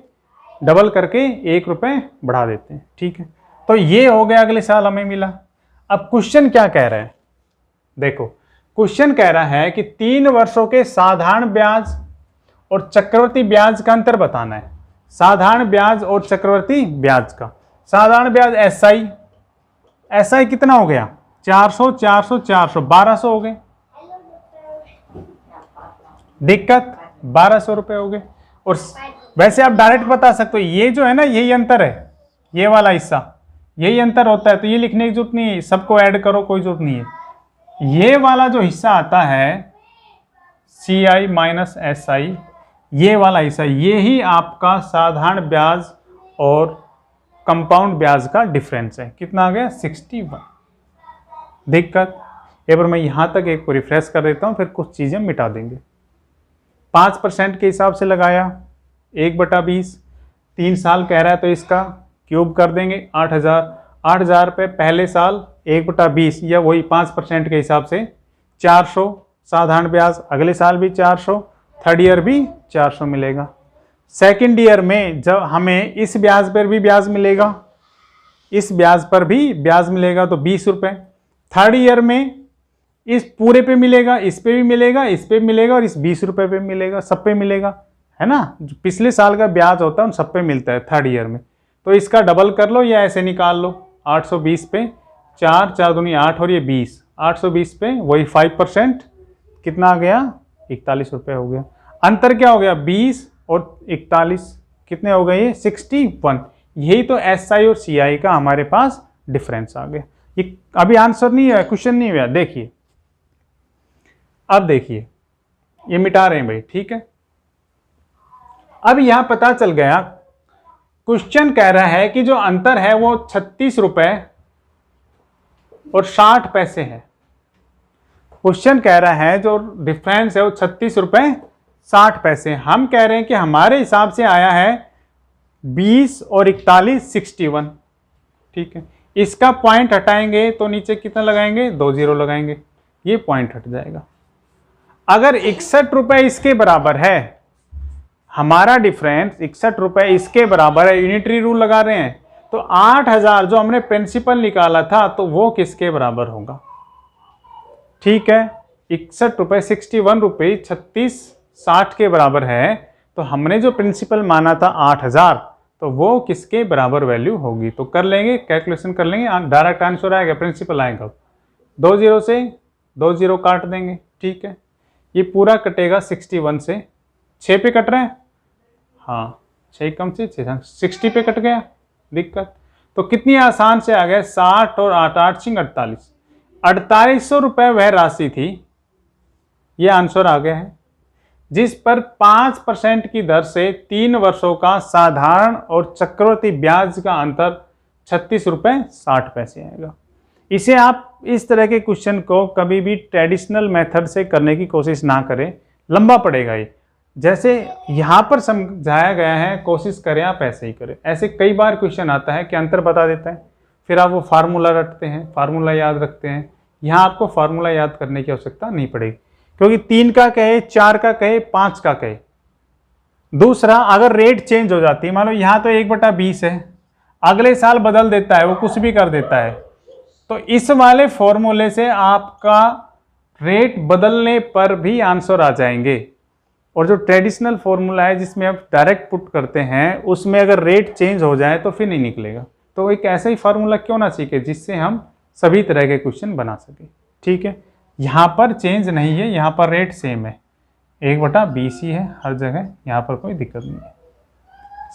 डबल करके 1 रुपये बढ़ा देते हैं, ठीक है। तो ये हो गया अगले साल हमें मिला। अब क्वेश्चन क्या कह रहा है, देखो क्वेश्चन कह रहा है कि 3 वर्षों के साधारण ब्याज और चक्रवर्ती ब्याज का अंतर बताना है। साधारण ब्याज और चक्रवर्ती ब्याज का, साधारण ब्याज SI कितना हो गया 400 400 400 1200 हो गए। दिक्कत 1200 रुपए हो गए। और वैसे आप डायरेक्ट बता सकते हो, ये जो है ना यही अंतर है, ये वाला हिस्सा यही अंतर होता है, तो ये लिखने की जरूरत नहीं है, सबको ऐड करो कोई जरूरत नहीं है। ये वाला जो हिस्सा आता है CI माइनस SI, ये वाला हिस्सा, ये ही आपका साधारण ब्याज और कंपाउंड ब्याज का डिफरेंस है। कितना आ गया 61। दिक्कत एक बार मैं यहां तक एक को रिफ्रेश कर देता हूं, फिर कुछ चीजें मिटा देंगे। 5% के हिसाब से लगाया 1/20, 3 साल कह रहा है तो इसका क्यूब कर देंगे 8,000 रुपये पहले साल 1/20 या वही 5% के हिसाब से 400 साधारण ब्याज, अगले साल भी 400, थर्ड ईयर भी 400 मिलेगा। सेकेंड ईयर में जब हमें इस ब्याज पर भी ब्याज मिलेगा, इस ब्याज पर भी ब्याज मिलेगा तो 20 रुपये। थर्ड ईयर में इस पूरे पे मिलेगा, इस पे भी मिलेगा, इस पे भी मिलेगा और इस 20 रुपये पे मिलेगा, सब पे मिलेगा, है ना। जो पिछले साल का ब्याज होता है उन सब पे मिलता है थर्ड ईयर में। तो इसका डबल कर लो या ऐसे निकाल लो, 820 पे 4 4 दूनी 8 और ये 20, 820 पे वही 5%, कितना आ गया 41 रुपये हो गया। अंतर क्या हो गया 20 और 41, कितने हो गए ये 61। यही तो SI और CI का हमारे पास डिफरेंस आ गया। ये अभी आंसर नहीं है, क्वेश्चन नहीं हुआ, देखिए अब देखिए ये मिटा रहे हैं भाई, ठीक है। अब यहां पता चल गया, क्वेश्चन कह रहा है कि जो अंतर है वो 36 रुपए और 60 पैसे है। क्वेश्चन कह रहा है जो डिफरेंस है वो 36 रुपए 60 पैसे। हम कह रहे हैं कि हमारे हिसाब से आया है 20 और 41 61, ठीक है। इसका पॉइंट हटाएंगे तो नीचे कितना लगाएंगे 2 0 लगाएंगे, ये पॉइंट हट जाएगा। अगर 61 रुपए इसके बराबर है, हमारा डिफरेंस 61 रुपए इसके बराबर है, यूनिटरी रूल लगा रहे हैं, तो 8000 जो हमने प्रिंसिपल निकाला था तो वो किसके बराबर होगा, ठीक है। 61 रुपए 61 रुपए 36 60 के बराबर है, तो हमने जो प्रिंसिपल माना था 8000, तो वो किसके बराबर वैल्यू होगी। तो कर लेंगे, कैलकुलेशन कर लेंगे, डायरेक्ट आंसर आएगा, प्रिंसिपल आएगा। 2 0 से 2 0 काट देंगे, ठीक है। ये पूरा कटेगा 61 से, 6 पे कट रहे हैं, हाँ 6 कम से 6 60 पे कट गया। दिक्कत तो कितनी आसान से आ गया, 60 और 8 8 सिंह 48, 4800 रुपये वह राशि थी, ये आंसर आ गया है, जिस पर 5% की दर से 3 वर्षों का साधारण और चक्रवर्ती ब्याज का अंतर 36 रुपये 60 पैसे आएगा। इसे आप इस तरह के क्वेश्चन को कभी भी ट्रेडिशनल मेथड से करने की कोशिश ना करें, लंबा पड़ेगा ये। जैसे यहाँ पर समझाया गया है, कोशिश करें आप ऐसे ही करें। ऐसे कई बार क्वेश्चन आता है कि अंतर बता देता है, फिर आप वो फार्मूला रटते हैं, फार्मूला याद रखते हैं। यहाँ आपको फार्मूला याद करने की आवश्यकता नहीं पड़ेगी, क्योंकि 3 का कहे, 4 का कहे, 5 का कहे। दूसरा, अगर रेट चेंज हो जाती है, मान लो यहाँ तो 1/20 है, अगले साल बदल देता है, वो कुछ भी कर देता है, तो इस वाले फॉर्मूले से आपका रेट बदलने पर भी आंसर आ जाएंगे। और जो ट्रेडिशनल फॉर्मूला है जिसमें आप डायरेक्ट पुट करते हैं, उसमें अगर रेट चेंज हो जाए तो फिर नहीं निकलेगा। तो एक ऐसा ही फार्मूला क्यों ना सीखे जिससे हम सभी तरह के क्वेश्चन बना सके। ठीक है, यहाँ पर चेंज नहीं है, यहाँ पर रेट सेम है, 1/BC है हर जगह, यहाँ पर कोई दिक्कत नहीं है।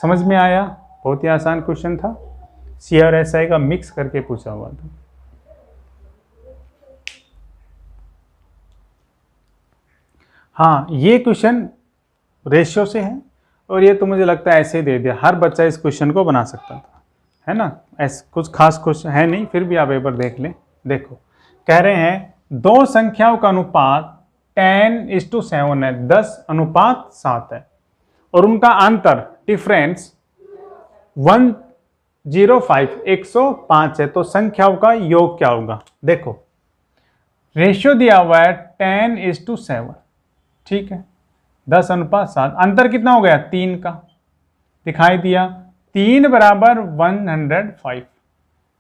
समझ में आया? बहुत ही आसान क्वेश्चन था, सी और एस आई का मिक्स करके पूछा हुआ था। हाँ, ये क्वेश्चन रेशियो से है और ये तो मुझे लगता है ऐसे ही दे दिया, हर बच्चा इस क्वेश्चन को बना सकता था, है ना। ऐसे कुछ खास क्वेश्चन है नहीं, फिर भी आप एक बार देख लें। देखो, कह रहे हैं दो संख्याओं का अनुपात 10:7 है, 10:7 है, और उनका अंतर डिफरेंस 105 है, तो संख्याओं का योग क्या होगा। देखो, रेशियो दिया हुआ है 10:7, ठीक है, 10:7, अंतर कितना हो गया 3 का, दिखाई दिया, 3 बराबर 105,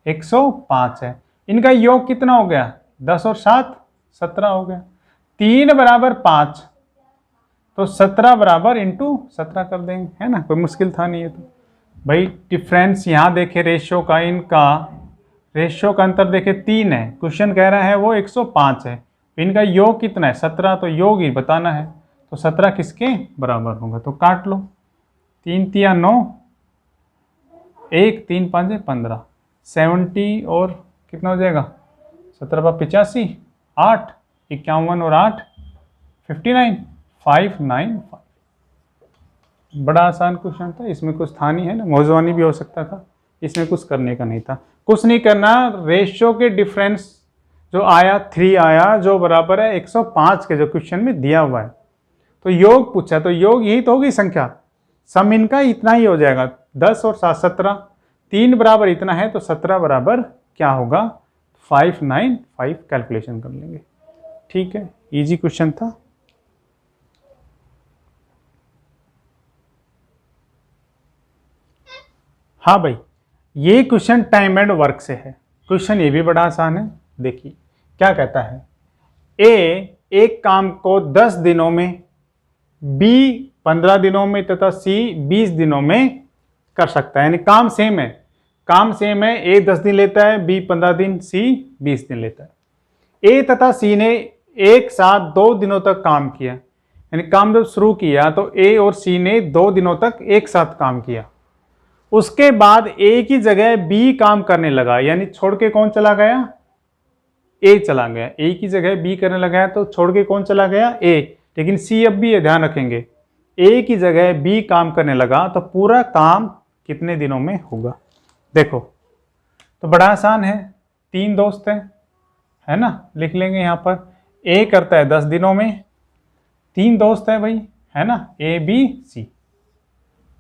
105 है। इनका योग कितना हो गया, 10 और 7 17 हो गया। 3 बराबर 5, तो 17 बराबर इंटू 17 कर देंगे, है ना, कोई मुश्किल था नहीं है। तो भाई डिफरेंस यहाँ देखे रेशियो का, इनका रेशियो का अंतर देखे 3 है, क्वेश्चन कह रहा है वो 105 है, इनका योग कितना है 17, तो योग ही बताना है। तो 17 किसके बराबर होगा, तो काट लो, 3 तिया 9, 1 3 5 15, 70 और कितना हो जाएगा 17 पर 85, 8 51 और 8 59, 595। बड़ा आसान क्वेश्चन था, इसमें कुछ था नहीं, है ना, मौजवानी भी हो सकता था, इसमें कुछ करने का नहीं था, कुछ नहीं करना। रेशियो के डिफरेंस जो आया 3 आया, जो बराबर है 105 के, जो क्वेश्चन में दिया हुआ है, तो योग पूछा, तो योग यही तो होगी संख्या, सम इनका इतना ही हो जाएगा, 10 और 7 17, 3 बराबर इतना है, तो 17 बराबर क्या होगा 595, कैलकुलेशन कर लेंगे। ठीक है, इजी क्वेश्चन था। हाँ भाई, ये क्वेश्चन टाइम एंड वर्क से है, क्वेश्चन ये भी बड़ा आसान है। देखिए क्या कहता है, ए एक काम को 10 दिनों में, बी 15 दिनों में तथा सी 20 दिनों में कर सकता है, यानी काम सेम है, काम सेम है, ए 10 दिन लेता है, बी 15 दिन, सी 20 दिन लेता है। ए तथा सी ने एक साथ 2 दिनों तक काम किया, यानी काम जब शुरू किया तो ए और सी ने 2 दिनों तक एक साथ काम किया। उसके बाद ए की जगह बी काम करने लगा, यानी छोड़ के कौन चला गया, ए चला गया, ए की जगह बी करने लगा, तो छोड़ के कौन चला गया, ए। लेकिन सी अब भी ये ध्यान रखेंगे, ए की जगह बी काम करने लगा, तो पूरा काम कितने दिनों में होगा। देखो तो बड़ा आसान है, 3 दोस्त हैं, है ना, लिख लेंगे यहाँ पर, ए करता है 10 दिनों में, 3 दोस्त है भाई, है ना, A B C,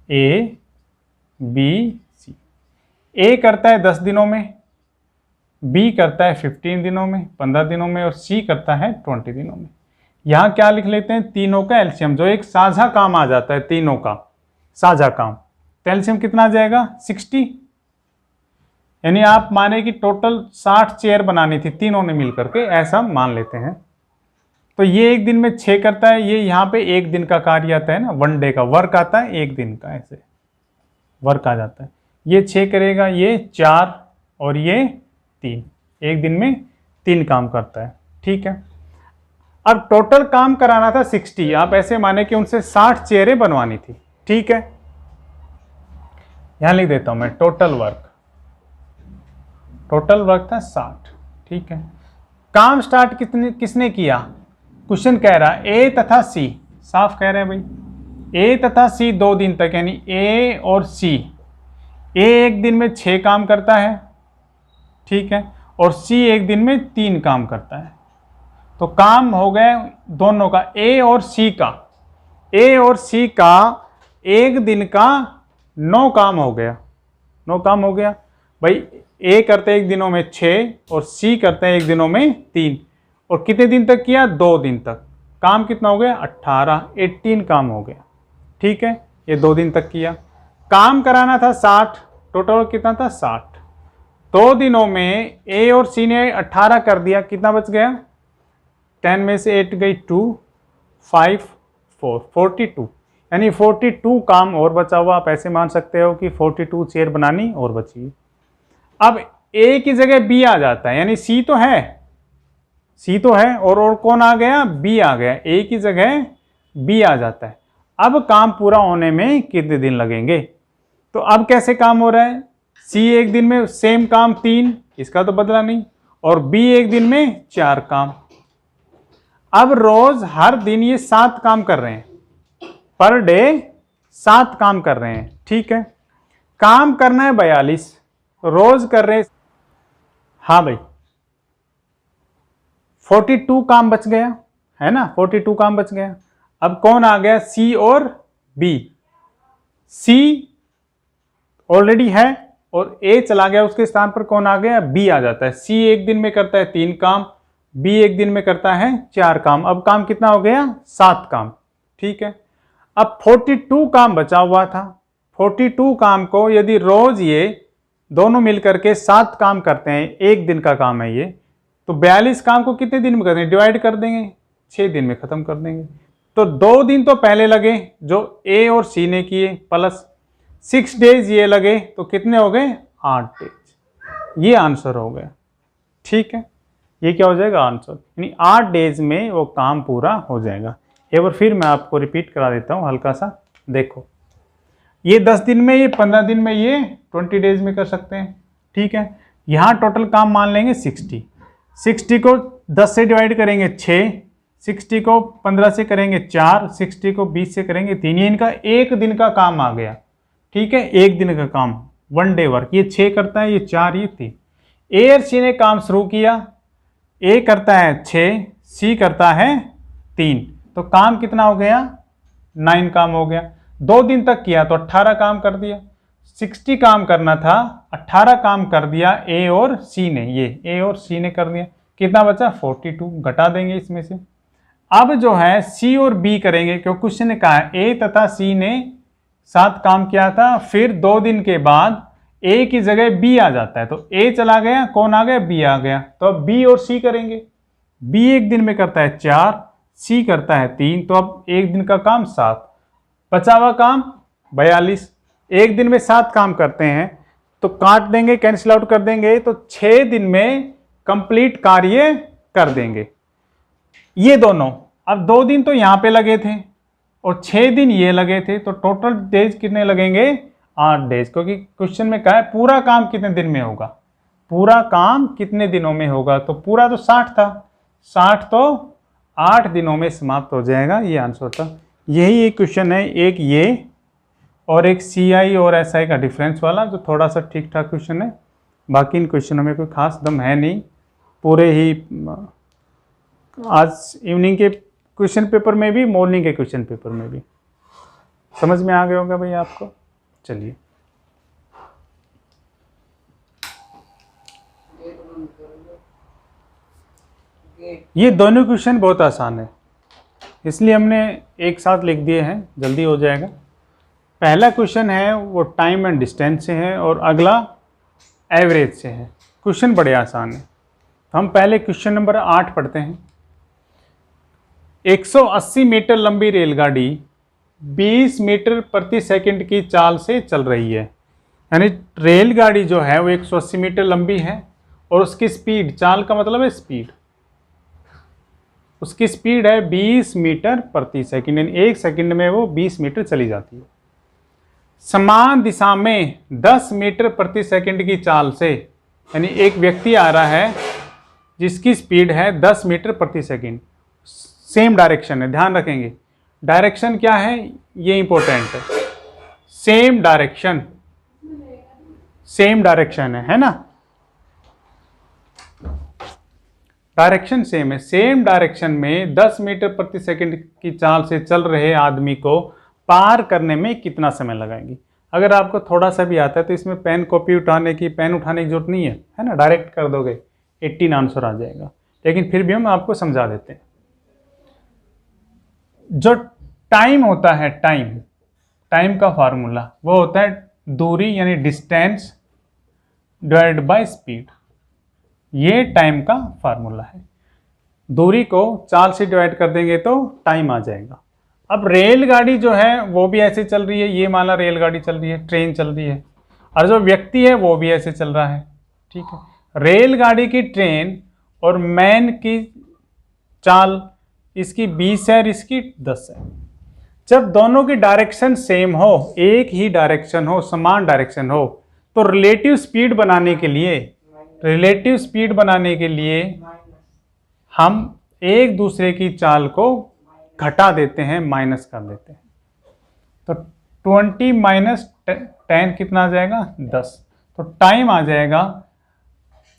A B C. ए करता है 10 दिनों में, बी करता है 15 दिनों में, 15 दिनों में, और सी करता है 20 दिनों में। यहाँ क्या लिख लेते हैं, तीनों का एलसीएम, जो एक साझा काम आ जाता है, तीनों का साझा काम, तो एलसीएम कितना आ जाएगा 60, यानी आप माने कि टोटल 60 चेयर बनानी थी तीनों ने मिल करके, ऐसा मान लेते हैं। तो ये एक दिन में 6 करता है, ये यहाँ पे एक दिन का कार्य आता है ना, 1 डे का वर्क आता है, एक दिन का ऐसे वर्क आ जाता है। ये 6 करेगा, ये 4 और ये 3, एक दिन में 3 काम करता है। ठीक है, अब टोटल काम कराना था 60, आप ऐसे माने कि उनसे 60 चेयरें बनवानी थी। ठीक है, यहां लिख देता हूं मैं, टोटल वर्क था 60। ठीक है, काम स्टार्ट किसने किया, क्वेश्चन कह रहा है ए तथा सी, साफ कह रहे हैं भाई, ए तथा सी 2 दिन तक, यानी ए और सी, ए एक दिन में 6 काम करता है, ठीक है, और सी एक दिन में 3 काम करता है। तो काम हो गए दोनों का, ए और सी का, ए और सी का एक दिन का 9 काम हो गया, 9 काम हो गया भाई। ए करते एक दिनों में 6 और सी करते हैं एक दिनों में 3, और कितने दिन तक किया, 2 दिन तक। काम कितना हो गया 18 काम हो गया। ठीक है, ये 2 दिन तक किया, काम कराना था 60, टोटल कितना था 60। 2 दिनों में ए और सी ने 18 कर दिया, कितना बच गया 10 में से 8 गई 2, 5, 4, 42, यानी 42 काम और बचा हुआ। आप ऐसे मान सकते हो कि 42 चेयर बनानी और बची है। अब ए की जगह बी आ जाता है, यानी सी तो है और कौन आ गया, बी आ गया, ए की जगह बी आ जाता है। अब काम पूरा होने में कितने दिन लगेंगे? तो अब कैसे काम हो रहा है, सी एक दिन में सेम काम 3, इसका तो बदला नहीं, और बी एक दिन में 4 काम। अब रोज हर दिन ये 7 काम कर रहे हैं, पर डे 7 काम कर रहे हैं, ठीक है। काम करना है 42, रोज कर रहे, हाँ भाई 42 काम बच गया है ना, 42 काम बच गया। अब कौन आ गया, सी और बी। सी ऑलरेडी है और ए चला गया, उसके स्थान पर कौन आ गया, बी आ जाता है। सी एक दिन में करता है 3 काम, बी एक दिन में करता है 4 काम। अब काम कितना हो गया, 7 काम, ठीक है। अब 42 काम बचा हुआ था, 42 काम को यदि रोज ये दोनों मिलकर के 7 काम करते हैं, एक दिन का काम है ये, तो 42 काम को कितने दिन में कर देंगे, डिवाइड कर देंगे, 6 दिन में खत्म कर देंगे। तो 2 दिन तो पहले लगे जो ए और सी ने किए, प्लस 6 डेज ये लगे, तो कितने हो गए, 8 डेज। ये आंसर हो गया, ठीक है। ये क्या हो जाएगा, आंसर, यानी 8 डेज में वो काम पूरा हो जाएगा। एक बार फिर मैं आपको रिपीट करा देता हूँ हल्का सा, देखो ये 10 दिन में, ये 15 दिन में, ये 20 डेज में कर सकते हैं, ठीक है। यहाँ टोटल काम मान लेंगे 60 को 10 से डिवाइड करेंगे 6, 60 को 15 से करेंगे 4, 60 को 20 से करेंगे 3, ये इनका एक दिन का काम आ गया, ठीक है। एक दिन का काम, 1 डे वर्क। ये 6 करता है, ये 4, ये 3। ए और सी ने काम शुरू किया, ए करता है 6, सी करता है 3, तो काम कितना हो गया, 9 काम हो गया। 2 दिन तक किया तो 18 काम कर दिया। 60 काम करना था, 18 काम कर दिया ए और सी ने, ये ए और सी ने कर दिया। कितना बचा, 42, घटा देंगे इसमें से। अब जो है सी और बी करेंगे, क्योंकि क्वेश्चन ने कहा है ए तथा सी ने 7 काम किया था, फिर 2 दिन के बाद ए की जगह बी आ जाता है, तो ए चला गया, कौन आ गया, बी आ गया। तो अब बी और सी करेंगे, बी एक दिन में करता है 4, सी करता है 3, तो अब एक दिन का काम 7, बचा हुआ काम 42। एक दिन में 7 काम करते हैं तो काट देंगे, कैंसिल आउट कर देंगे, तो 6 दिन में कंप्लीट कार्य कर देंगे ये दोनों। अब 2 दिन तो यहां पे लगे थे और 6 दिन ये लगे थे, तो टोटल डेज कितने लगेंगे, 8 डेज, क्योंकि क्वेश्चन में कहा है पूरा काम कितने दिन में होगा, पूरा काम कितने दिनों में होगा, तो पूरा तो 60 था, 60 तो 8 दिनों में समाप्त हो जाएगा, ये आंसर था। यही एक क्वेश्चन है, एक ये और एक CI और SI का डिफरेंस वाला, जो थोड़ा सा ठीक ठाक क्वेश्चन है। बाकी इन क्वेश्चनों में कोई खास दम है नहीं, पूरे ही आज इवनिंग के क्वेश्चन पेपर में भी, मॉर्निंग के क्वेश्चन पेपर में भी। समझ में आ गया होगा भैया आपको। चलिए, ये दोनों क्वेश्चन बहुत आसान है, इसलिए हमने एक साथ लिख दिए हैं, जल्दी हो जाएगा। पहला क्वेश्चन है वो टाइम एंड डिस्टेंस से है और अगला एवरेज से है। क्वेश्चन बड़े आसान है, तो हम पहले क्वेश्चन नंबर 8 पढ़ते हैं। 180 मीटर लंबी रेलगाड़ी 20 मीटर प्रति सेकंड की चाल से चल रही है, यानी रेलगाड़ी जो है वो 180 मीटर लंबी है और उसकी स्पीड, चाल का मतलब है स्पीड, उसकी स्पीड है 20 मीटर प्रति सेकंड, यानी 1 सेकंड में वो 20 मीटर चली जाती है। समान दिशा में 10 मीटर प्रति सेकंड की चाल से, यानी एक व्यक्ति आ रहा है जिसकी स्पीड है 10 मीटर प्रति सेकंड, सेम डायरेक्शन है, ध्यान रखेंगे डायरेक्शन क्या है, ये इंपॉर्टेंट है। सेम डायरेक्शन है ना, डायरेक्शन सेम है। सेम डायरेक्शन में 10 मीटर प्रति सेकंड की चाल से चल रहे आदमी को पार करने में कितना समय लगाएंगे। अगर आपको थोड़ा सा भी आता है तो इसमें पेन उठाने की जरूरत नहीं है ना, डायरेक्ट कर दोगे 18 आंसर आ जाएगा। लेकिन फिर भी हम आपको समझा देते हैं। जो टाइम होता है, टाइम का फार्मूला वो होता है दूरी यानी डिस्टेंस डिवाइडेड बाय स्पीड, ये टाइम का फार्मूला है। दूरी को चाल से डिवाइड कर देंगे तो टाइम आ जाएगा। अब रेलगाड़ी जो है वो भी ऐसे चल रही है, ये माना रेलगाड़ी चल रही है, ट्रेन चल रही है, और जो व्यक्ति है वो भी ऐसे चल रहा है, ठीक है। रेलगाड़ी की ट्रेन और मैन की चाल, इसकी 20 है और इसकी 10 है। जब दोनों की डायरेक्शन सेम हो, एक ही डायरेक्शन हो, समान डायरेक्शन हो, तो रिलेटिव स्पीड बनाने के लिए हम एक दूसरे की चाल को घटा देते हैं, माइनस कर देते हैं। तो 20 माइनस 10 कितना आ जाएगा? 10। तो टाइम आ जाएगा।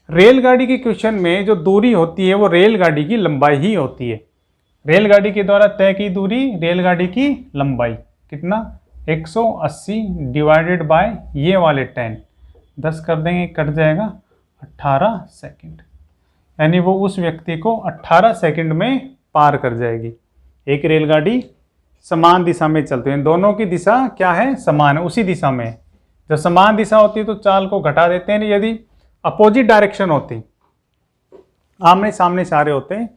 रेलगाड़ी के क्वेश्चन में जो दूरी होती है वो रेलगाड़ी की लंबाई ही होती है। रेलगाड़ी के द्वारा तय की दूरी, रेलगाड़ी की लंबाई कितना? 180 डिवाइडेड बाय ये वाले 10, 10 कर देंगे, कट जाएगा 18 सेकंड। यानी वो उस व्यक्ति को 18 सेकंड में पार कर जाएगी। एक रेलगाड़ी समान दिशा में चलती है, दोनों की दिशा क्या है? समान है, उसी दिशा में। जब समान दिशा होती है तो चाल को घटा देते हैं। यदि अपोजिट डायरेक्शन होती, आमने सामने से आ रहे होते हैं,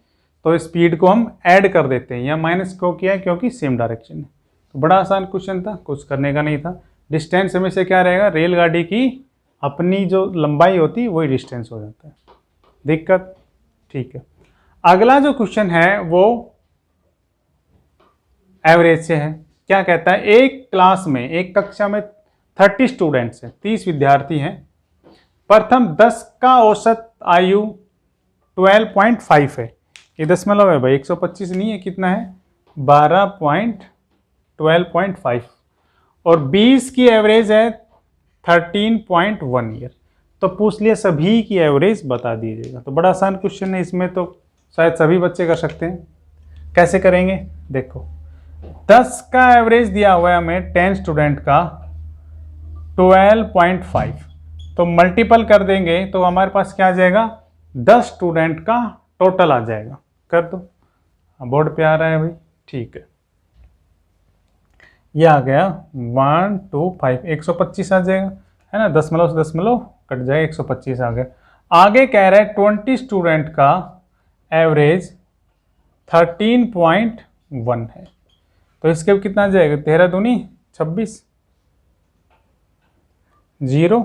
तो स्पीड को हम ऐड कर देते हैं। या माइनस को किया है क्योंकि सेम डायरेक्शन है। तो बड़ा आसान क्वेश्चन था, कुछ करने का नहीं था। डिस्टेंस में से क्या रहेगा? रेलगाड़ी की अपनी जो लंबाई होती है वही डिस्टेंस हो जाता है। दिक्कत? ठीक है। अगला जो क्वेश्चन है वो एवरेज से है। क्या कहता है? एक क्लास में, एक कक्षा में 30 स्टूडेंट्स हैं, 30 विद्यार्थी हैं। प्रथम 10 का औसत आयु 12.5 है। ये दशमलव है भाई, 125 नहीं है, कितना है? 12.5। और 20 की एवरेज है 13.1 ईयर। तो पूछ लिया सभी की एवरेज बता दीजिएगा। तो बड़ा आसान क्वेश्चन है, इसमें तो शायद सभी बच्चे कर सकते हैं। कैसे करेंगे? देखो, 10 का एवरेज दिया हुआ है हमें, 10 स्टूडेंट का 12.5, तो मल्टीपल कर देंगे तो हमारे पास क्या आ जाएगा? 10 स्टूडेंट का टोटल आ जाएगा। कर दो, बोर्ड पे आ रहा है भाई, ठीक है। ये आ गया 125, 125 आ जाएगा, है ना। दशमलव से दशमलव कट जाएगा, 125 आ गया। आगे कह रहा है 20 स्टूडेंट का एवरेज 13.1 है। तो इसके कितना आ जाएगा? 13 दूनी 26, 0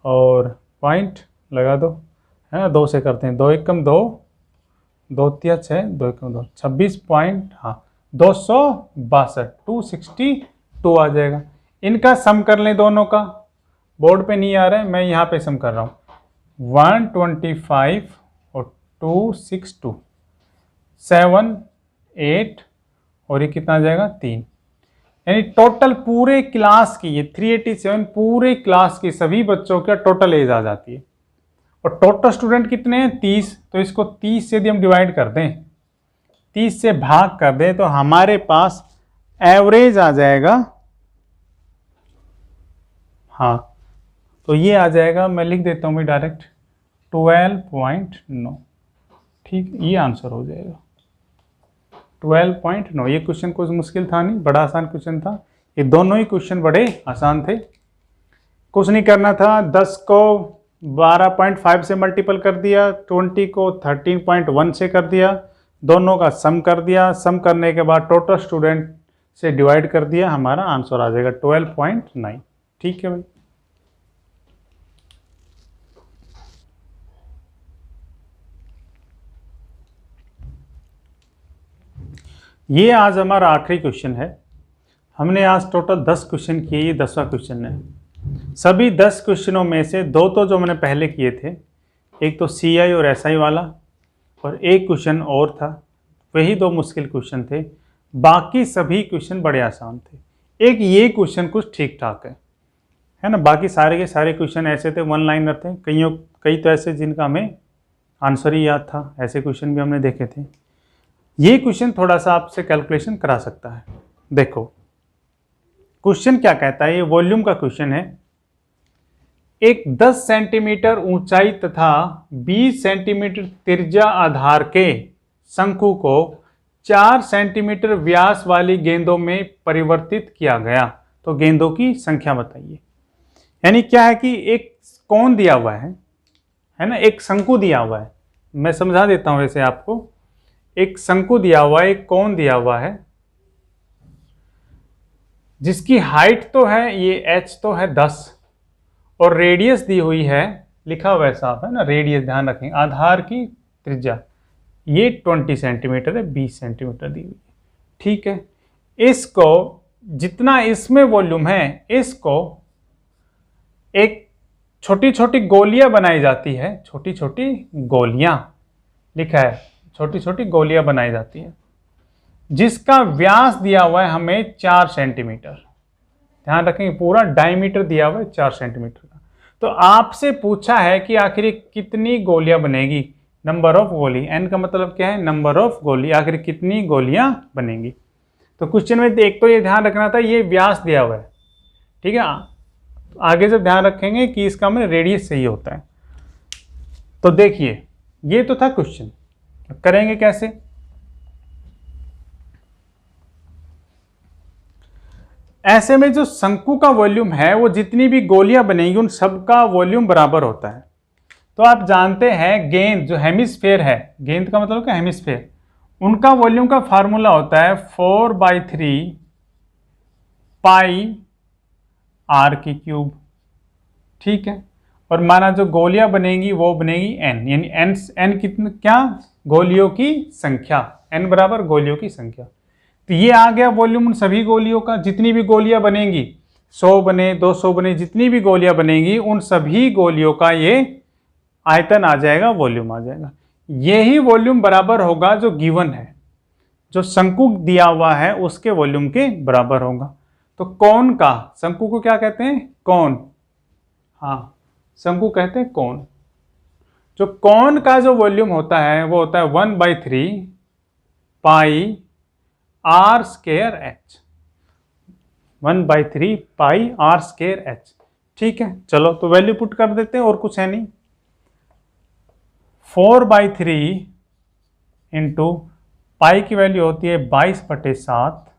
और पॉइंट लगा दो, है ना। 2 से करते हैं, 2 एकम 2, 2 तिया 6, 2 एकम 2, 26 पॉइंट, हाँ 262, 262 आ जाएगा। इनका सम कर लें दोनों का, बोर्ड पे नहीं आ रहा है, मैं यहाँ पे सम कर रहा हूँ। 125 और 262, 7, 8 और ये कितना आ जाएगा? 3। यानी टोटल पूरे क्लास की, ये 387 पूरे क्लास की सभी बच्चों का टोटल एज आ जाती है। और टोटल स्टूडेंट कितने हैं? 30। तो इसको 30 से यदि हम डिवाइड कर दें, 30 से भाग कर दें, तो हमारे पास एवरेज आ जाएगा, हाँ तो ये आ जाएगा, मैं लिख देता हूँ भाई डायरेक्ट, 12.9। ठीक, ये आंसर हो जाएगा 12.9। ये क्वेश्चन कुछ मुश्किल था नहीं, बड़ा आसान क्वेश्चन था। ये दोनों ही क्वेश्चन बड़े आसान थे, कुछ नहीं करना था। 10 को 12.5 से मल्टीपल कर दिया, 20 को 13.1 से कर दिया, दोनों का सम कर दिया। सम करने के बाद टोटल स्टूडेंट से डिवाइड कर दिया, हमारा आंसर आ जाएगा 12.9। ठीक है भाई। ये आज हमारा आखिरी क्वेश्चन है। हमने आज टोटल 10 क्वेश्चन किए, ये 10वां क्वेश्चन है। सभी 10 क्वेश्चनों में से 2 तो जो हमने पहले किए थे, एक तो CI और SI वाला, और एक क्वेश्चन और था, वही 2 मुश्किल क्वेश्चन थे। बाकी सभी क्वेश्चन बड़े आसान थे। एक ये क्वेश्चन कुछ ठीक ठाक है ना। बाकी सारे के सारे क्वेश्चन ऐसे थे, 1 लाइनर थे। कई तो ऐसे जिनका हमें आंसर ही याद था, ऐसे क्वेश्चन भी हमने देखे थे। ये क्वेश्चन थोड़ा सा आपसे कैलकुलेशन करा सकता है। देखो क्वेश्चन क्या कहता है, ये वॉल्यूम का क्वेश्चन है। एक 10 सेंटीमीटर ऊंचाई तथा 20 सेंटीमीटर त्रिज्या आधार के शंकु को 4 सेंटीमीटर व्यास वाली गेंदों में परिवर्तित किया गया, तो गेंदों की संख्या बताइए। यानी क्या है कि एक कोण दिया हुआ है ना, एक शंकु दिया हुआ है, मैं समझा देता हूँ वैसे आपको। एक शंकु दिया हुआ है, एक कोन दिया हुआ है, जिसकी हाइट तो है ये h तो है 10 और रेडियस दी हुई है, लिखा हुआ है साफ है ना, रेडियस ध्यान रखें, आधार की त्रिज्या ये 20 सेंटीमीटर है, 20 सेंटीमीटर दी हुई है। ठीक है, इसको जितना इसमें वॉल्यूम है, इसको एक छोटी छोटी गोलियां बनाई जाती है, छोटी छोटी गोलियां लिखा है, छोटी छोटी गोलियां बनाई जाती है, जिसका व्यास दिया हुआ है हमें 4 सेंटीमीटर। ध्यान रखेंगे पूरा डायमीटर दिया हुआ है 4 सेंटीमीटर का। तो आपसे पूछा है कि आखिर कितनी गोलियां बनेगी, नंबर ऑफ गोली, एन का मतलब क्या है, नंबर ऑफ गोली, आखिर कितनी गोलियां बनेंगी। तो क्वेश्चन में एक तो ये ध्यान रखना था ये व्यास दिया हुआ है, ठीक है, आगे से ध्यान रखेंगे कि इसका में रेडियस सही होता है। तो देखिए ये तो था क्वेश्चन, करेंगे कैसे। ऐसे में जो शंकु का वॉल्यूम है वो जितनी भी गोलियां बनेंगी उन सब का वॉल्यूम बराबर होता है। तो आप जानते हैं गेंद जो हेमिस्फेयर है, गेंद का मतलब क्या, हेमिस्फेयर, उनका वॉल्यूम का फार्मूला होता है 4/3 पाई r की क्यूब। ठीक है, और माना जो गोलियां बनेंगी वो बनेगी n, यानी n कितने, क्या, गोलियों की संख्या, n बराबर गोलियों की संख्या। तो ये आ गया वॉल्यूम उन सभी गोलियों का, जितनी भी गोलियां बनेंगी, 100 बने 200 बने, जितनी भी गोलियां बनेंगी उन सभी गोलियों का ये आयतन आ जाएगा, वॉल्यूम आ जाएगा। यही वॉल्यूम बराबर होगा जो गिवन है, जो शंकु दिया हुआ है उसके वॉल्यूम के बराबर होगा। तो कोन का, शंकु को क्या कहते हैं, कोन, हाँ शंकु कहते हैं कोन। जो कोन का जो वॉल्यूम होता है वो होता है 1/3 पाई r स्क्वायर h, 1/3 पाई r स्क्वायर h। ठीक है, चलो तो वैल्यू पुट कर देते हैं, और कुछ है नहीं, 4/3 इंटू पाई की वैल्यू होती है 22/7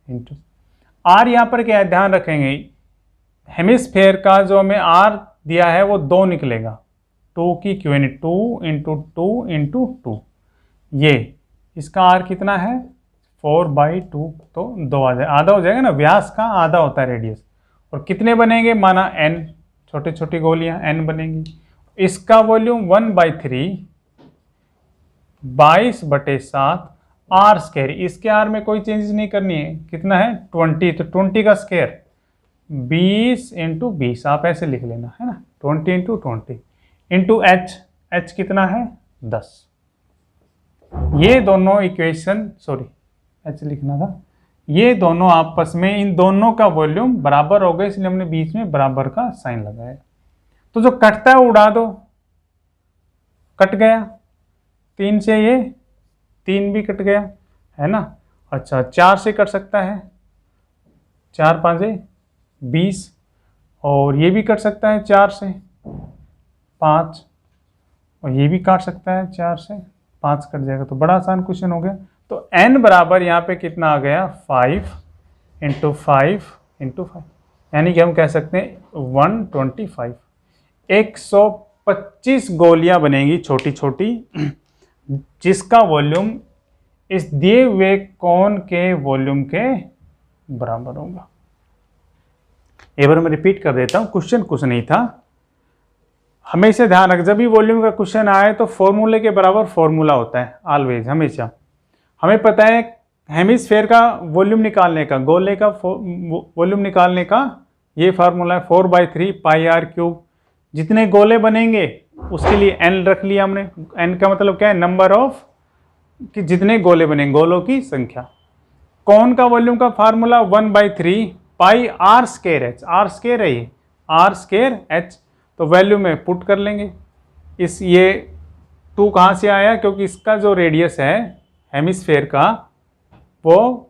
इंटू r, यहाँ पर क्या है ध्यान रखेंगे, हेमिस्फेयर का जो हमें r दिया है वो 2 निकलेगा, 2 की क्यू यानी 2 इंटू 2 इंटू 2, ये इसका r कितना है 4/2, तो 2 आ जाए, आधा हो जाएगा ना, व्यास का आधा होता है रेडियस। और कितने बनेंगे, माना n, छोटी छोटी गोलियां n बनेंगी। इसका वॉल्यूम 1/3 22/7 r स्क्वायर, इसके r में कोई चेंजेस नहीं करनी है, कितना है 20, तो 20 का स्क्वायर 20 इंटू 20, आप ऐसे लिख लेना है ना, 20 इंटू 20 इंटू h कितना है 10। ये दोनों इक्वेशन, सॉरी h लिखना था, ये दोनों आपस में, इन दोनों का वॉल्यूम बराबर हो गया, इसलिए हमने बीच में बराबर का साइन लगाया। तो जो कटता है उड़ा दो, कट गया, 3 से ये 3 भी कट गया है ना। अच्छा 4 से कट सकता है, 4 5 20, और ये भी कट सकता है 4 से 5, और ये भी काट सकता है 4 से 5, कट जाएगा। तो बड़ा आसान क्वेश्चन हो गया। तो n बराबर यहाँ पे कितना आ गया 5 इंटू 5 इंटू 5, यानी कि हम कह सकते हैं 125, 125 गोलियां बनेंगी छोटी छोटी, जिसका वॉल्यूम इस दिए हुए कोन के वॉल्यूम के बराबर होगा। एक बार मैं रिपीट कर देता हूँ, क्वेश्चन कुछ नहीं था, हमेशा ध्यान रख, जब भी वॉल्यूम का क्वेश्चन आए तो फॉर्मूले के बराबर फॉर्मूला होता है ऑलवेज, हमेशा। हमें पता है हेमिस्फेयर का वॉल्यूम निकालने का, गोले का वॉल्यूम निकालने का ये फार्मूला है 4/3 पाई r क्यूब। जितने गोले बनेंगे उसके लिए n रख लिया हमने, n का मतलब क्या है, नंबर ऑफ, कि जितने गोले बनेंगे, गोलों की संख्या। कोन का वॉल्यूम का फार्मूला 1/3 पाई r square h, r square है ये, r स्क्वायर h, तो वैल्यू में पुट कर लेंगे। इस ये 2 कहाँ से आया, क्योंकि इसका जो रेडियस है हेमिस्फेयर का वो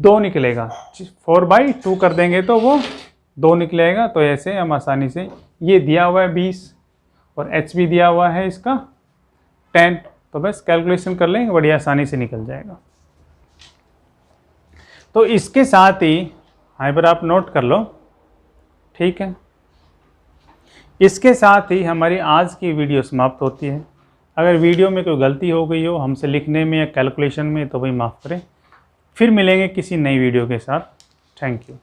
2 निकलेगा, 4/2 कर देंगे तो वो 2 निकलेगा। तो ऐसे हम आसानी से, ये दिया हुआ है 20 और h भी दिया हुआ है इसका 10, तो बस कैलकुलेशन कर लेंगे, बड़ी आसानी से निकल जाएगा। तो इसके साथ ही यहाँ पर आप नोट कर लो, ठीक है, इसके साथ ही हमारी आज की वीडियो समाप्त होती है। अगर वीडियो में कोई गलती हो गई हो हमसे लिखने में या कैलकुलेशन में तो भाई माफ़ करें। फिर मिलेंगे किसी नई वीडियो के साथ। Thank you.